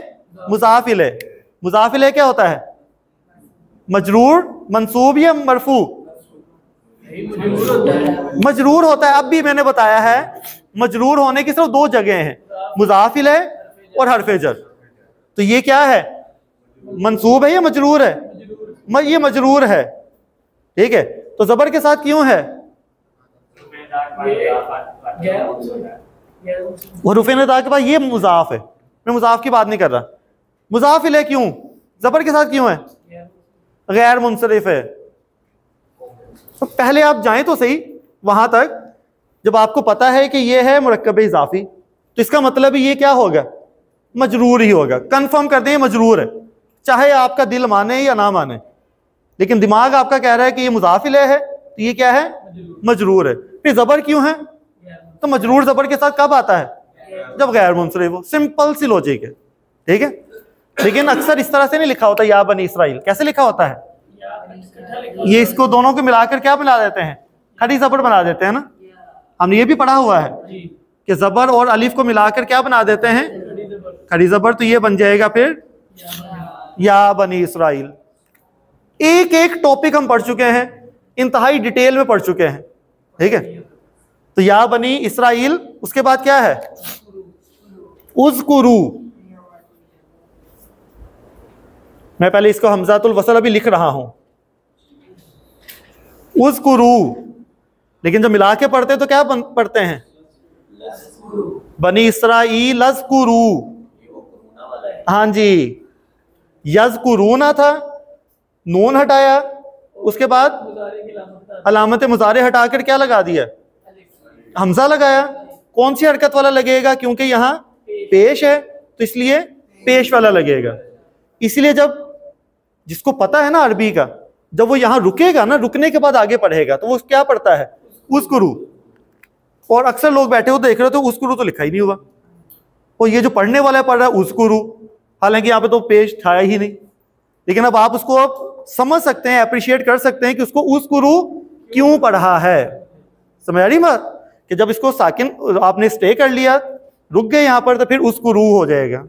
S1: मुजाफ इलैह। मुजाफ इलैह क्या होता है? मजरूर, मंसूब या मरफू? मजरूर होता है। अब भी मैंने बताया है मजरूर होने की सिर्फ दो जगह हैं, मुजाफ इलैह और हरफ जर। तो ये क्या है, मंसूब है या मजरूर है? ये मजरूर है, ठीक है। तो जबर के साथ क्यों है? हुरूफ निदा के बाद ये मुजाफ है, मैं मुजाफ की बात नहीं कर रहा। मुजाफ इलैह क्यों जबर के साथ क्यों है? गैर मुंसरिफ है। तो पहले आप जाएं तो सही वहां तक, जब आपको पता है कि ये है मुरक्कब इजाफी, तो इसका मतलब ये क्या होगा, मजरूर ही होगा। कंफर्म कर दें मजरूर है, चाहे आपका दिल माने या ना माने, लेकिन दिमाग आपका कह रहा है कि ये मुजाफ इलैह है, तो ये क्या है, मजरूर है। फिर जबर क्यों है? तो मजरूर जबर के साथ कब आता है? जब गैर मुंसरिफ हो। सिंपल सी लॉजिक है, ठीक है। लेकिन अक्सर इस तरह से नहीं लिखा होता या बनी इसराइल। कैसे लिखा होता है? ये इसको दोनों को मिलाकर क्या बना देते हैं, खड़ी जबर बना देते हैं ना। हमने ये भी पढ़ा हुआ है कि जबर और अलिफ को मिलाकर क्या बना देते हैं, खड़ी जबर। तो ये बन जाएगा फिर या बनी इसराइल। एक एक टॉपिक हम पढ़ चुके हैं, इंतहाई डिटेल में पढ़ चुके हैं, ठीक है। तो या बनी इसराइल, उसके बाद क्या है, उज़कुरू। मैं पहले इसको हमजातुल वसल अभी लिख रहा हूं, उज़कुरू। लेकिन जब मिला के पढ़ते तो क्या पढ़ते हैं, बनी इसराइल अज़कुरू। हाँ जी, यज़कुरूना था, नून हटाया, उसके बाद अलामत मुजारे हटाकर क्या लगा दिया, हमजा लगाया। कौन सी हरकत वाला लगेगा, क्योंकि यहां पेश है तो इसलिए पेश वाला लगेगा। इसलिए जब जिसको पता है ना अरबी का, जब वो यहां रुकेगा ना, रुकने के बाद आगे पढ़ेगा, तो वो क्या पढ़ता है, उज़कुरू। और अक्सर लोग बैठे हो देख रहे हो तो उज़कुरू तो लिखा ही नहीं हुआ, और ये जो पढ़ने वाला पढ़ रहा है उज़कुरू, हालांकि यहाँ पे तो पेश था ही नहीं। लेकिन अब आप उसको अब समझ सकते हैं, अप्रिशिएट कर सकते हैं कि उसको उज़कुरू क्यों पढ़ा है। समझ आ रही बात, कि जब इसको साकिन आपने स्टे कर लिया, रुक गए यहां पर, तो फिर उज़कुरू हो जाएगा,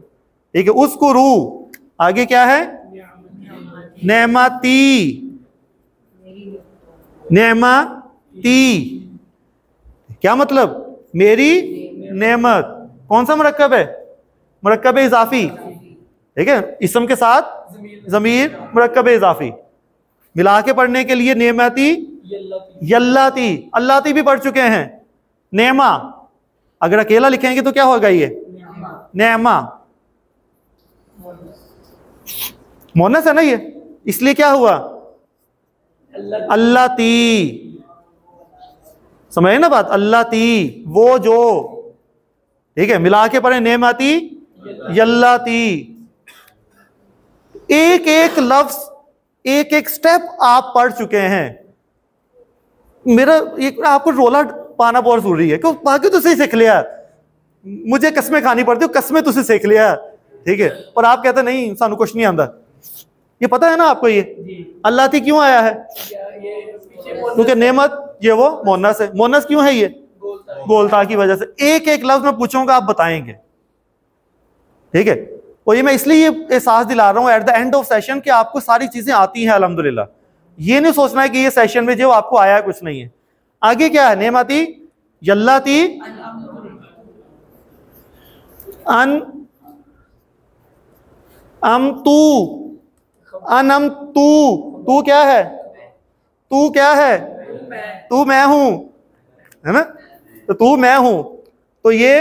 S1: ठीक है। उज़कुरू आगे क्या है, नेमती, नेमती क्या मतलब, मेरी नेमत। कौन सा मुरक्कब है, मुरक्कब इजाफी, ठीक है। इसम के साथ जमीर मुरक्कब इजाफी, मिला के पढ़ने के लिए नेमती, यल्लाती, अल्लाती भी पढ़ चुके हैं। नेमा अगर अकेला लिखेंगे तो क्या होगा, ये नेमा, मोनस है ना ये, इसलिए क्या हुआ, अल्लाती। समझे ना बात, अल्लाती वो जो, ठीक है। मिला के पढ़े नेमाती, यल्लाती। एक एक लफ्ज, एक एक स्टेप आप पढ़ चुके हैं। मेरा एक आपको रोला पाना बहुत जरूरी है, क्यों, बाकी तो सही सीख लिया, मुझे कसमें खानी पड़ती, कसमें तुझे सीख लिया, ठीक है। और आप कहते नहीं सानू कुछ नहीं आंदा। ये पता है ना आपको, ये अल्लाह थी क्यों आया है, क्योंकि नेमत ये वो मोनस है। मोनस क्यों है, ये गोलता की वजह से। एक एक लफ्ज मैं पूछूंगा, आप बताएंगे, ठीक है। और ये मैं इसलिए ये एहसास दिला रहा हूं at the end of session कि आपको सारी चीजें आती हैं अल्हम्दुलिल्लाह। ये नहीं सोचना है कि ये सेशन में जो आपको आया है कुछ नहीं है। आगे क्या है, नेमती, यल्लाती, अन अम तू, अनम तू, तू क्या है, तू क्या है, तू मैं हूं, है ना। तो तू मैं हूं, तो ये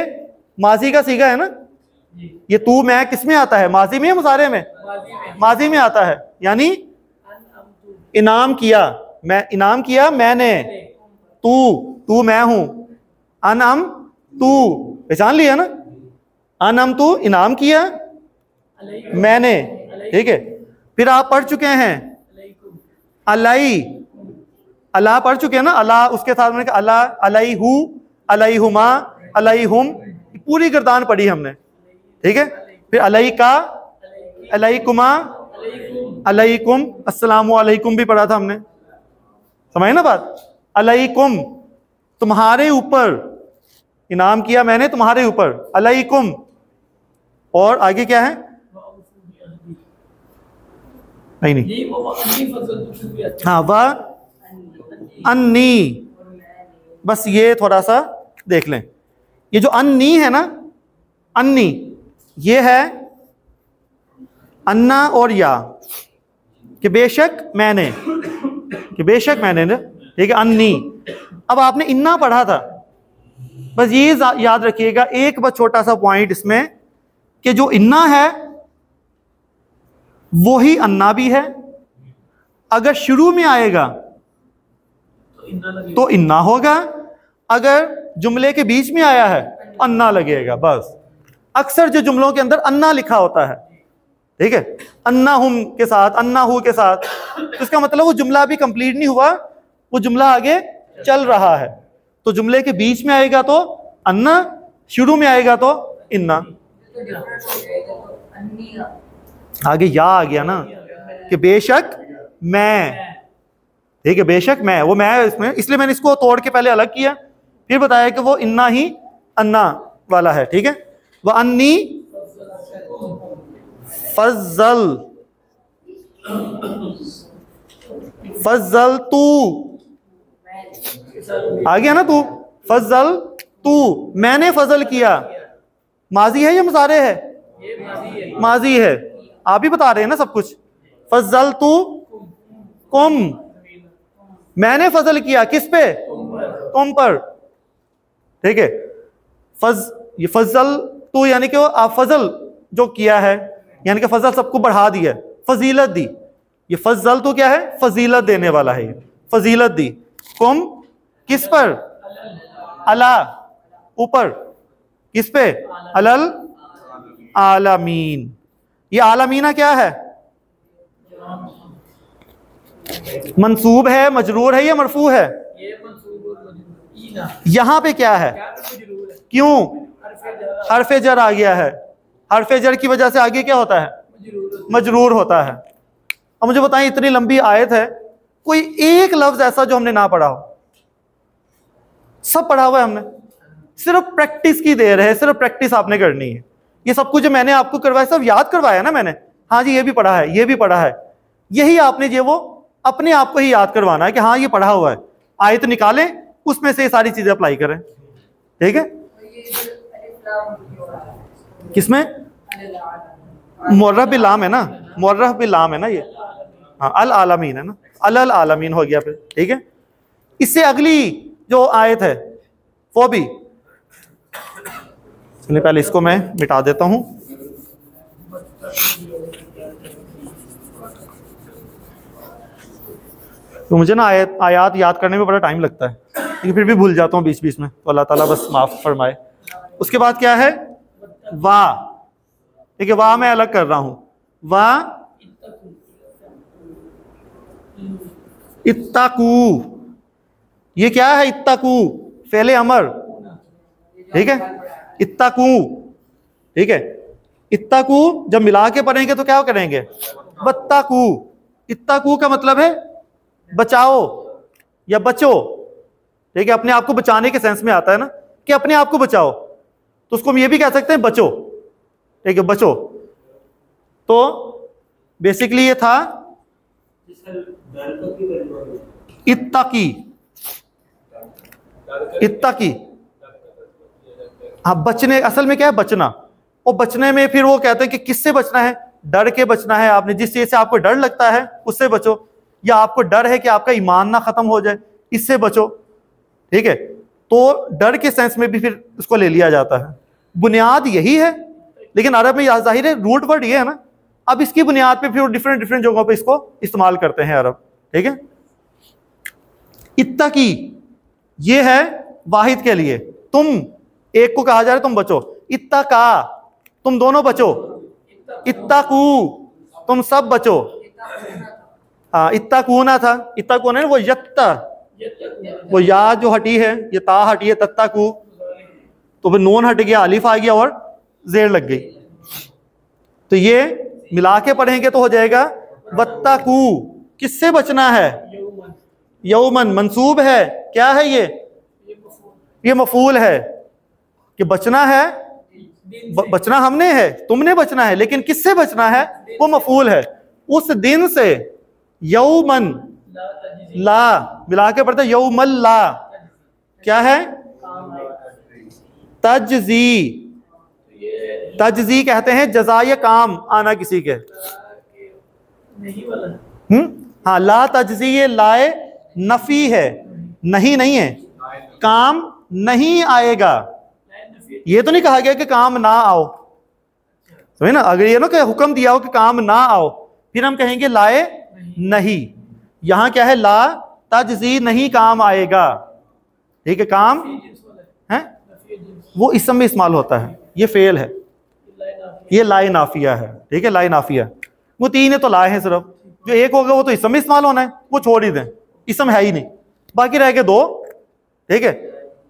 S1: माजी का सीगा है ना। ये तू मैं किस में आता है, माजी में या मुजारे में, माजी में आता है। यानी इनाम किया, मैं इनाम किया मैंने, तू, तू मैं हूं, अनम तू, पहचान लिया ना, अनम तू इनाम किया मैंने, ठीक है। फिर आप पढ़ चुके हैं अलाई, अल्लाह पढ़ चुके हैं ना, अल्लाह, उसके साथ मैंने कहा अल्लाह, अलैहु, अलैहुमा, अलैहुम, पूरी गर्दान पढ़ी हमने, ठीक है। फिर अलैका, अलैकुमा, अलैकुम, अस्सलामु अलैकुम भी पढ़ा था हमने, समझ ना बात। अलैकुम तुम्हारे ऊपर, इनाम किया मैंने तुम्हारे ऊपर, अलैकुम। और आगे क्या है? नहीं, हाँ वह अन्नी, बस ये थोड़ा सा देख लें। ये जो अन्नी है ना, अन्नी, ये है अन्ना और या, कि बेशक मैंने, कि बेशक मैंने ना, ठीक है, अन्नी। अब आपने इन्ना पढ़ा था, बस ये याद रखिएगा एक बस छोटा सा पॉइंट इसमें, कि जो इन्ना है वो ही अन्ना भी है। अगर शुरू में आएगा तो इन्ना होगा, अगर जुमले के बीच में आया है अन्ना लगेगा। बस अक्सर जो जुमलों के अंदर अन्ना लिखा होता है, ठीक है, अन्ना हुम के साथ, अन्ना हु के साथ, तो इसका मतलब वो जुमला अभी कंप्लीट नहीं हुआ, वो जुमला आगे चल रहा है। तो जुमले के बीच में आएगा तो अन्ना, शुरू में आएगा तो इन्ना। आगे या आ गया ना, कि बेशक मैं, ठीक है, बेशक मैं, वो मैं इसमें, इसलिए मैंने इसको तोड़ के पहले अलग किया, फिर बताया कि वो इन्ना ही अन्ना वाला है, ठीक है। वह अन्नी फज़ल, फज़ल तू, आ गया ना, तू फज़ल तू, मैंने फजल किया। माजी है या मुजारे है? माजी है। आप ही बता रहे हैं ना सब कुछ। फज़ल तू कुम, मैंने फजल किया किस पे? तुम पर, ठीक है। ये फजल तू यानी कि आप फजल जो किया है, यानी कि फजल सबको बढ़ा दिया, फजीलत दी। ये फजल तो क्या है? फजीलत देने वाला है, फजीलत दी। कुम किस पर? अला, ऊपर, किस पे? अलल आलमीन। ये आलमीना क्या है? मंसूब है, मजरूर है या मरफू है? यहां पे क्या है? क्यों? हरफे जर आ गया है। हरफे जर की वजह से आगे क्या होता है? मजरूर होता है। अब मुझे बताएं, इतनी लंबी आयत है, कोई एक लफ्ज ऐसा जो हमने ना पढ़ा हो? सब पढ़ा हुआ है हमने, सिर्फ प्रैक्टिस की देर है, सिर्फ प्रैक्टिस आपने करनी है। ये सब कुछ जो मैंने आपको करवाया सब याद करवाया ना मैंने, हाँ जी ये भी पढ़ा है, ये भी पढ़ा है। यही आपने जो वो अपने आप को ही याद करवाना है कि हाँ ये पढ़ा हुआ है। आयत निकालें, उसमें से सारी चीजें अप्लाई करें, ठीक है। किसमें? मुर्रफ बिलाम है ना, मुर्रफ बिलाम है ना ये, हाँ, अल आलमीन है ना, अल आलमीन हो गया फिर, ठीक है। इससे अगली जो आयत है वो भी, चलिए पहले इसको मैं मिटा देता हूं। तो मुझे ना आयात याद करने में बड़ा टाइम लगता है, लेकिन फिर भी भूल जाता हूँ बीच बीच में, तो अल्लाह ताला बस माफ फरमाए। उसके बाद क्या है? वाह, ठीक है, वाह मैं अलग कर रहा हूं। वाह इत्ताकू, ये क्या है? इत्ताकू फेले अमर, ठीक है, इत्ताकू, ठीक है। इत्ताकू जब मिला के पढ़ेंगे तो क्या करेंगे? बत्ताकू। इत्ताकू का मतलब है बचाओ या बचो, ठीक है, अपने आप को बचाने के सेंस में आता है ना, कि अपने आप को बचाओ, तो उसको हम ये भी कह सकते हैं बचो, ठीक है, बचो। तो बेसिकली ये था इत्ताकी, इत्ताकी, हाँ बचने, असल में क्या है? बचना। और बचने में फिर वो कहते हैं कि किससे बचना है? डर के बचना है। आपने जिस चीज से आपको डर लगता है उससे बचो, या आपको डर है कि आपका ईमान ना खत्म हो जाए, इससे बचो, ठीक है। तो डर के सेंस में भी फिर उसको ले लिया जाता है। बुनियाद यही है, लेकिन अरब में जाहिर है रूट वर्ड ये है ना, अब इसकी बुनियाद पे फिर डिफरेंट डिफरेंट जगहों पे इसको इस्तेमाल करते हैं अरब, ठीक है। इत्तकी ये है वाहिद के लिए, तुम एक को कहा जा रहा है तुम बचो। इत्तका तुम दोनों बचो, इत्तकू तुम सब बचो। हाँ इत्तकूना था, इत्तकूना है वो यत्ता, वो या जो हटी है, ये ता हटी है, तत्ताकू, तो फिर नून हट गया, अलिफ आ गया और जेर लग गई, तो ये मिला के पढ़ेंगे तो हो जाएगा वत्तकू। किससे बचना है? यौमन मंसूब है, क्या है ये मफूल है कि बचना है, बचना हमने है, तुमने बचना है, लेकिन किससे बचना है? वो मफूल है। उस दिन से यौमन ला मिला के पढ़ते यौमल ला क्या है? तजजी। तजजी कहते हैं जजाय काम आना किसी के। हाँ, ला तजजी ये लाए नफी है, नहीं है, काम नहीं आएगा। ये तो नहीं कहा गया कि काम ना आओ, समझे ना? अगर ये ना कि हुक्म दिया हो कि काम ना आओ, फिर हम कहेंगे लाए नहीं। यहां क्या है? ला तजजी नहीं काम आएगा, ठीक है? काम है वो इसम में इस्तेमाल होता है, ये फेल है, ये लाए नाफिया है, ठीक है? लाए नाफिया वो तीन है तो लाए हैं सिर्फ, जो एक होगा वो तो इसम में इस्तेमाल होना है, वो छोड़ ही दें, इसम है ही नहीं, बाकी रह गए दो, ठीक है?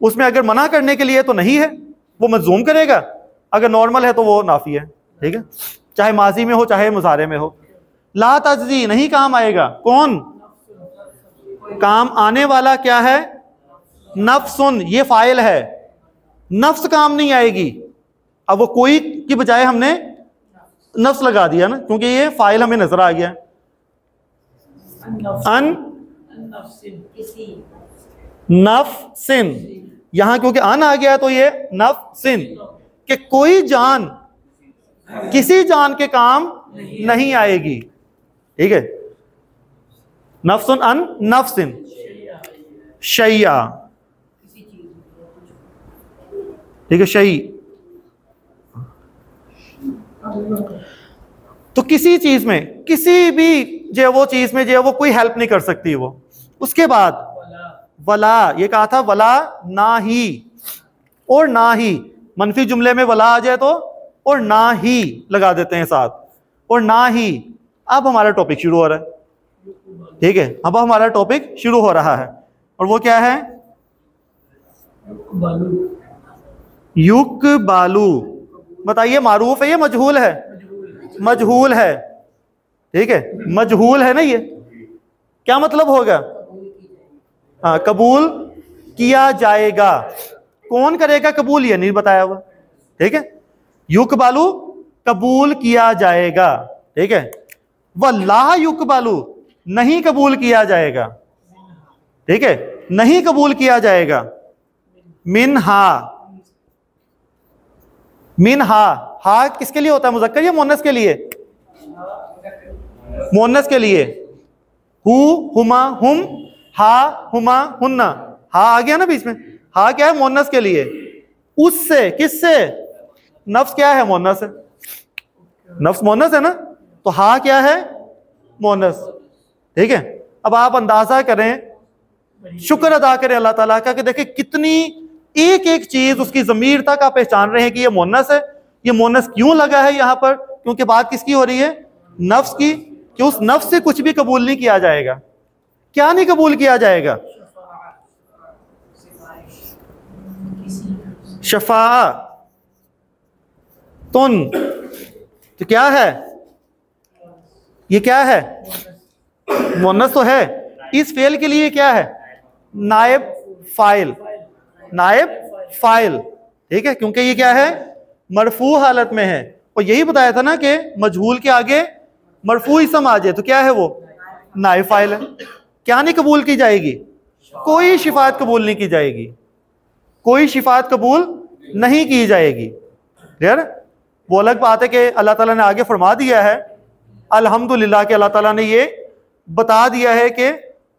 S1: उसमें अगर मना करने के लिए तो नहीं है, वो मजूम करेगा, अगर नॉर्मल है तो वो नाफी है, ठीक है? चाहे माजी में हो चाहे मुजारे में हो। ला तजजी नहीं काम आएगा, कौन? काम आने वाला क्या है? नफ्सुन, ये फाइल है, नफ्स काम नहीं आएगी। अब वो कोई की बजाय हमने नफ्स लगा दिया ना, क्योंकि ये फाइल हमें नजर आ गया। अन नफ्सिन, यहां क्योंकि अन आ गया तो ये नफ्सिन, कि कोई जान किसी जान के काम नहीं आएगी, ठीक है? नफ्सुन अन नफ्सिन शैया, ठीक है? शई तो किसी चीज में, किसी भी जो वो चीज में जो वो कोई हेल्प नहीं कर सकती वो। उसके बाद वला, ये कहा था वला ना ही, और ना ही मनफी जुमले में वला आ जाए तो और ना ही लगा देते हैं साथ, और ना ही। अब हमारा टॉपिक शुरू हो रहा है, ठीक है? अब हमारा टॉपिक शुरू हो रहा है, और वो क्या है? युक बालू। बताइए मारूफ है ये मजहूल है? मजहूल है, ठीक है? मजहूल है ना, ये क्या मतलब होगा? हाँ, कबूल किया जाएगा। कौन करेगा कबूल? ये नहीं बताया हुआ, ठीक है? युकबालू कबूल किया जाएगा, ठीक है? वल्लाह युकबालू नहीं कबूल किया जाएगा, ठीक है? नहीं कबूल किया जाएगा। मिनहा, मिनहा, हा किसके लिए होता है? मुज़क्कर या मुन्नस के लिए? मुन्नस के लिए। हु हुमा हुम, हा हुमा हुन्ना, हा आ गया ना बीच में। हा क्या है? मुन्नस के लिए। उससे, किससे? नफ्स क्या है? मुन्नस है, नफ्स मुन्नस है ना, तो हा क्या है? मुन्नस, ठीक है? अब आप अंदाजा करें, शुक्र अदा करें अल्लाह ताला का कि देखिए कितनी एक एक चीज उसकी ज़मीर तक आप पहचान रहे हैं कि ये मुन्नस है। ये मुन्नस क्यों लगा है यहाँ पर? क्योंकि बात किसकी हो रही है? नफ्स की, कि उस नफ्स से कुछ भी कबूल नहीं किया जाएगा। क्या नहीं कबूल किया जाएगा? शफा तुन, तो क्या है ये? क्या है? मुन्नस तो है। इस फेल के लिए क्या है? नायब फाइल, नायब फाइल, ठीक है? क्योंकि ये क्या है? मरफू हालत में है। और यही बताया था ना कि मजहूल के आगे मरफू इसम आ जाए तो क्या है? वो नायब फाइल है। क्या नहीं कबूल की जाएगी? कोई शिफात कबूल नहीं की जाएगी, कोई शिफात कबूल नहीं की जाएगी। क्लियर? वो अलग बात है कि अल्लाह ताला ने आगे फरमा दिया है अल्हम्दुलिल्लाह कि अल्लाह ताला ने ये बता दिया है कि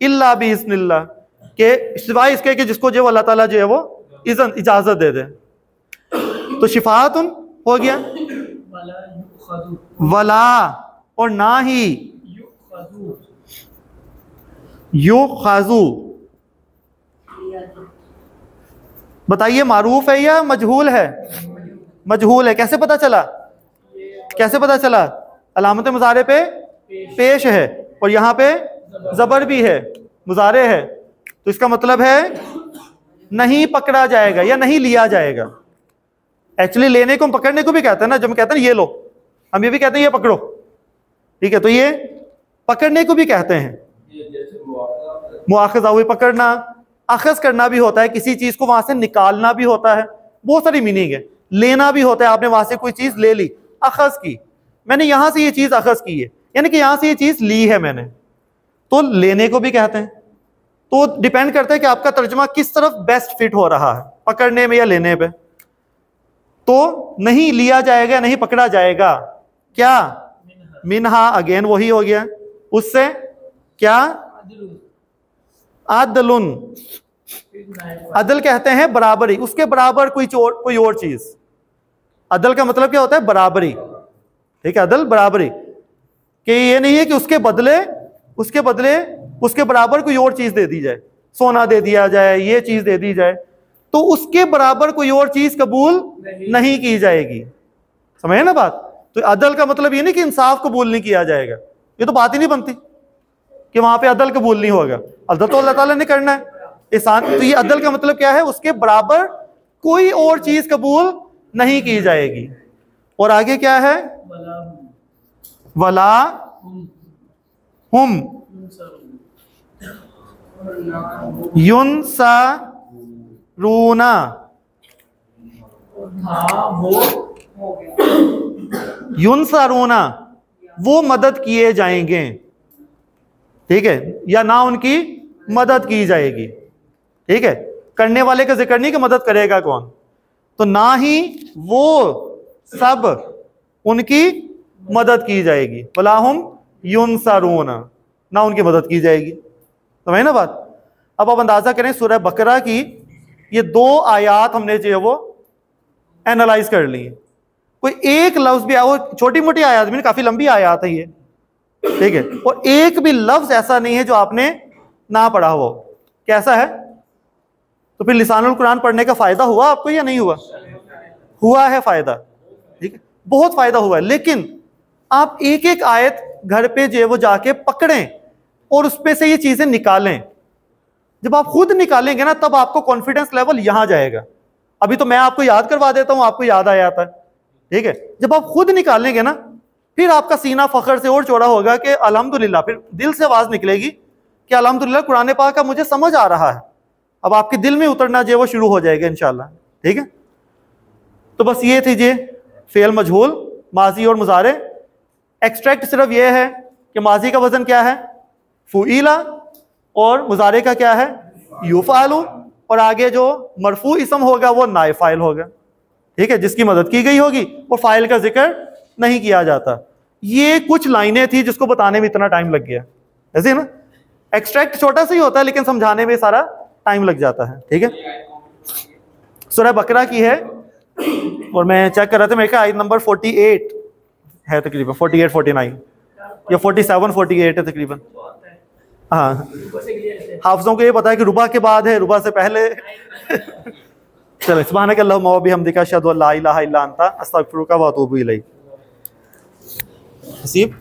S1: इल्ला बिइज़्निल्लाह, के सिवाय इसके कि जिसको जो अल्लाह ताला जो है वो इजाजत दे दे। तो शिफातुन हो गया, वला और ना ही युखाजू। बताइए मारूफ है या मजहूल है? मजहूल है। कैसे पता चला? कैसे पता चला? अलामत मुजारे पे पेश है और यहाँ पे जबर भी है, मुजारे है, तो इसका मतलब है नहीं पकड़ा जाएगा या नहीं लिया जाएगा। एक्चुअली लेने को, पकड़ने को भी कहते हैं ना, जब हम कहते हैं ना ये लो, हम ये भी कहते हैं ये पकड़ो, ठीक है, तो ये पकड़ने को भी कहते हैं। मुआखज़ा हुई पकड़ना, अखज़ करना भी होता है, किसी चीज को वहां से निकालना भी होता है, बहुत सारी मीनिंग है। लेना भी होता है, आपने वहां से कोई चीज ले ली, अखज़ की, मैंने यहां से ये चीज अखज़ की है, यानी कि यहां से ये चीज ली है मैंने, तो लेने को भी कहते हैं। तो डिपेंड करता है कि आपका तर्जुमा किस तरफ बेस्ट फिट हो रहा है, पकड़ने में या लेने पे। तो नहीं लिया जाएगा, नहीं पकड़ा जाएगा, क्या मिनहा, अगेन वही हो गया, उससे क्या अदलुन, अदल कहते हैं बराबरी, उसके बराबर कोई और चीज। अदल का मतलब क्या होता है? बराबरी, ठीक है, अदल बराबरी, कि ये नहीं है कि उसके बदले उसके बराबर कोई और चीज दे दी जाए, सोना दे दिया जाए, ये चीज दे दी जाए, तो उसके बराबर कोई और चीज कबूल नहीं की जाएगी। समझे ना बात? तो अदल का मतलब ये नहीं कि इंसाफ कबूल नहीं किया जाएगा, ये तो बात ही नहीं बनती कि वहां पे अदल कबूल नहीं होगा। अदल तो अल्लाह ताला ने करना है, एहसान। तो ये अदल का मतलब क्या है? उसके बराबर कोई और चीज कबूल नहीं की जाएगी। और आगे क्या है? वला हुम युनसरूना, युनसरूना वो मदद किए जाएंगे, ठीक है, या ना उनकी मदद की जाएगी, ठीक है। करने वाले का जिक्र नहीं कि मदद करेगा कौन, तो ना ही वो सब उनकी मदद की जाएगी, वलाहुम युनसरूना, ना उनकी मदद की जाएगी। समझे ना बात? अब आप अंदाजा करें, सूरह बकरा की ये 2 आयात हमने जो है वो एनालाइज कर ली। कोई एक लफ्ज भी, वो छोटी मोटी आयात भी, काफी लंबी आयात है ये, ठीक है, और एक भी लफ्ज ऐसा नहीं है जो आपने ना पढ़ा हो। कैसा है? तो फिर लिसानुल कुरान पढ़ने का फायदा हुआ आपको या नहीं हुआ? हुआ है फायदा, ठीक है, बहुत फायदा हुआ है। लेकिन आप एक एक आयत घर पे जो है वो जाके पकड़ें और उसपे से ये चीजें निकालें। जब आप खुद निकालेंगे ना, तब आपको कॉन्फिडेंस लेवल यहां जाएगा। अभी तो मैं आपको याद करवा देता हूं, आपको याद आ जाता है, ठीक है। जब आप खुद निकालेंगे ना, फिर आपका सीना फखर से और चौड़ा होगा कि अल्हम्दुलिल्लाह, फिर दिल से आवाज निकलेगी कि अल्हम्दुलिल्लाह कुरान पाक का मुझे समझ आ रहा है। अब आपके दिल में उतरना जो वो शुरू हो जाएगा इंशाल्लाह, ठीक है। तो बस ये थी जे फेल मजहूल, माजी और मुजारे। एक्सट्रैक्ट सिर्फ ये है कि माजी का वजन क्या है? फुईला, और मुजारे का क्या है? युफालू, और आगे जो मरफू इसम होगा वो नाइफाइल होगा, ठीक है, जिसकी मदद की गई होगी, और फाइल का जिक्र नहीं किया जाता। ये कुछ लाइनें थी जिसको बताने में इतना टाइम लग गया, ऐसे ना। एक्सट्रैक्ट छोटा सा ही होता है लेकिन समझाने में सारा टाइम लग जाता है, ठीक है। सूरह बकरा की है, और मैं चेक कर रहा था, मेरे ख्याल आयत नंबर 48 है तकरीबन, 48 49 या 47 48 है तकरीबन। हाँ, हाफिज़ों को ये पता है कि रुबा के बाद है, रुबा से पहले। चलो, सुब्हानक अल्लाहुम्मा व बिहम्दिका अशहदु अल्ला इलाहा इल्ला अंता अस्तगफिरुका व अतूबु इलैक। हसीब।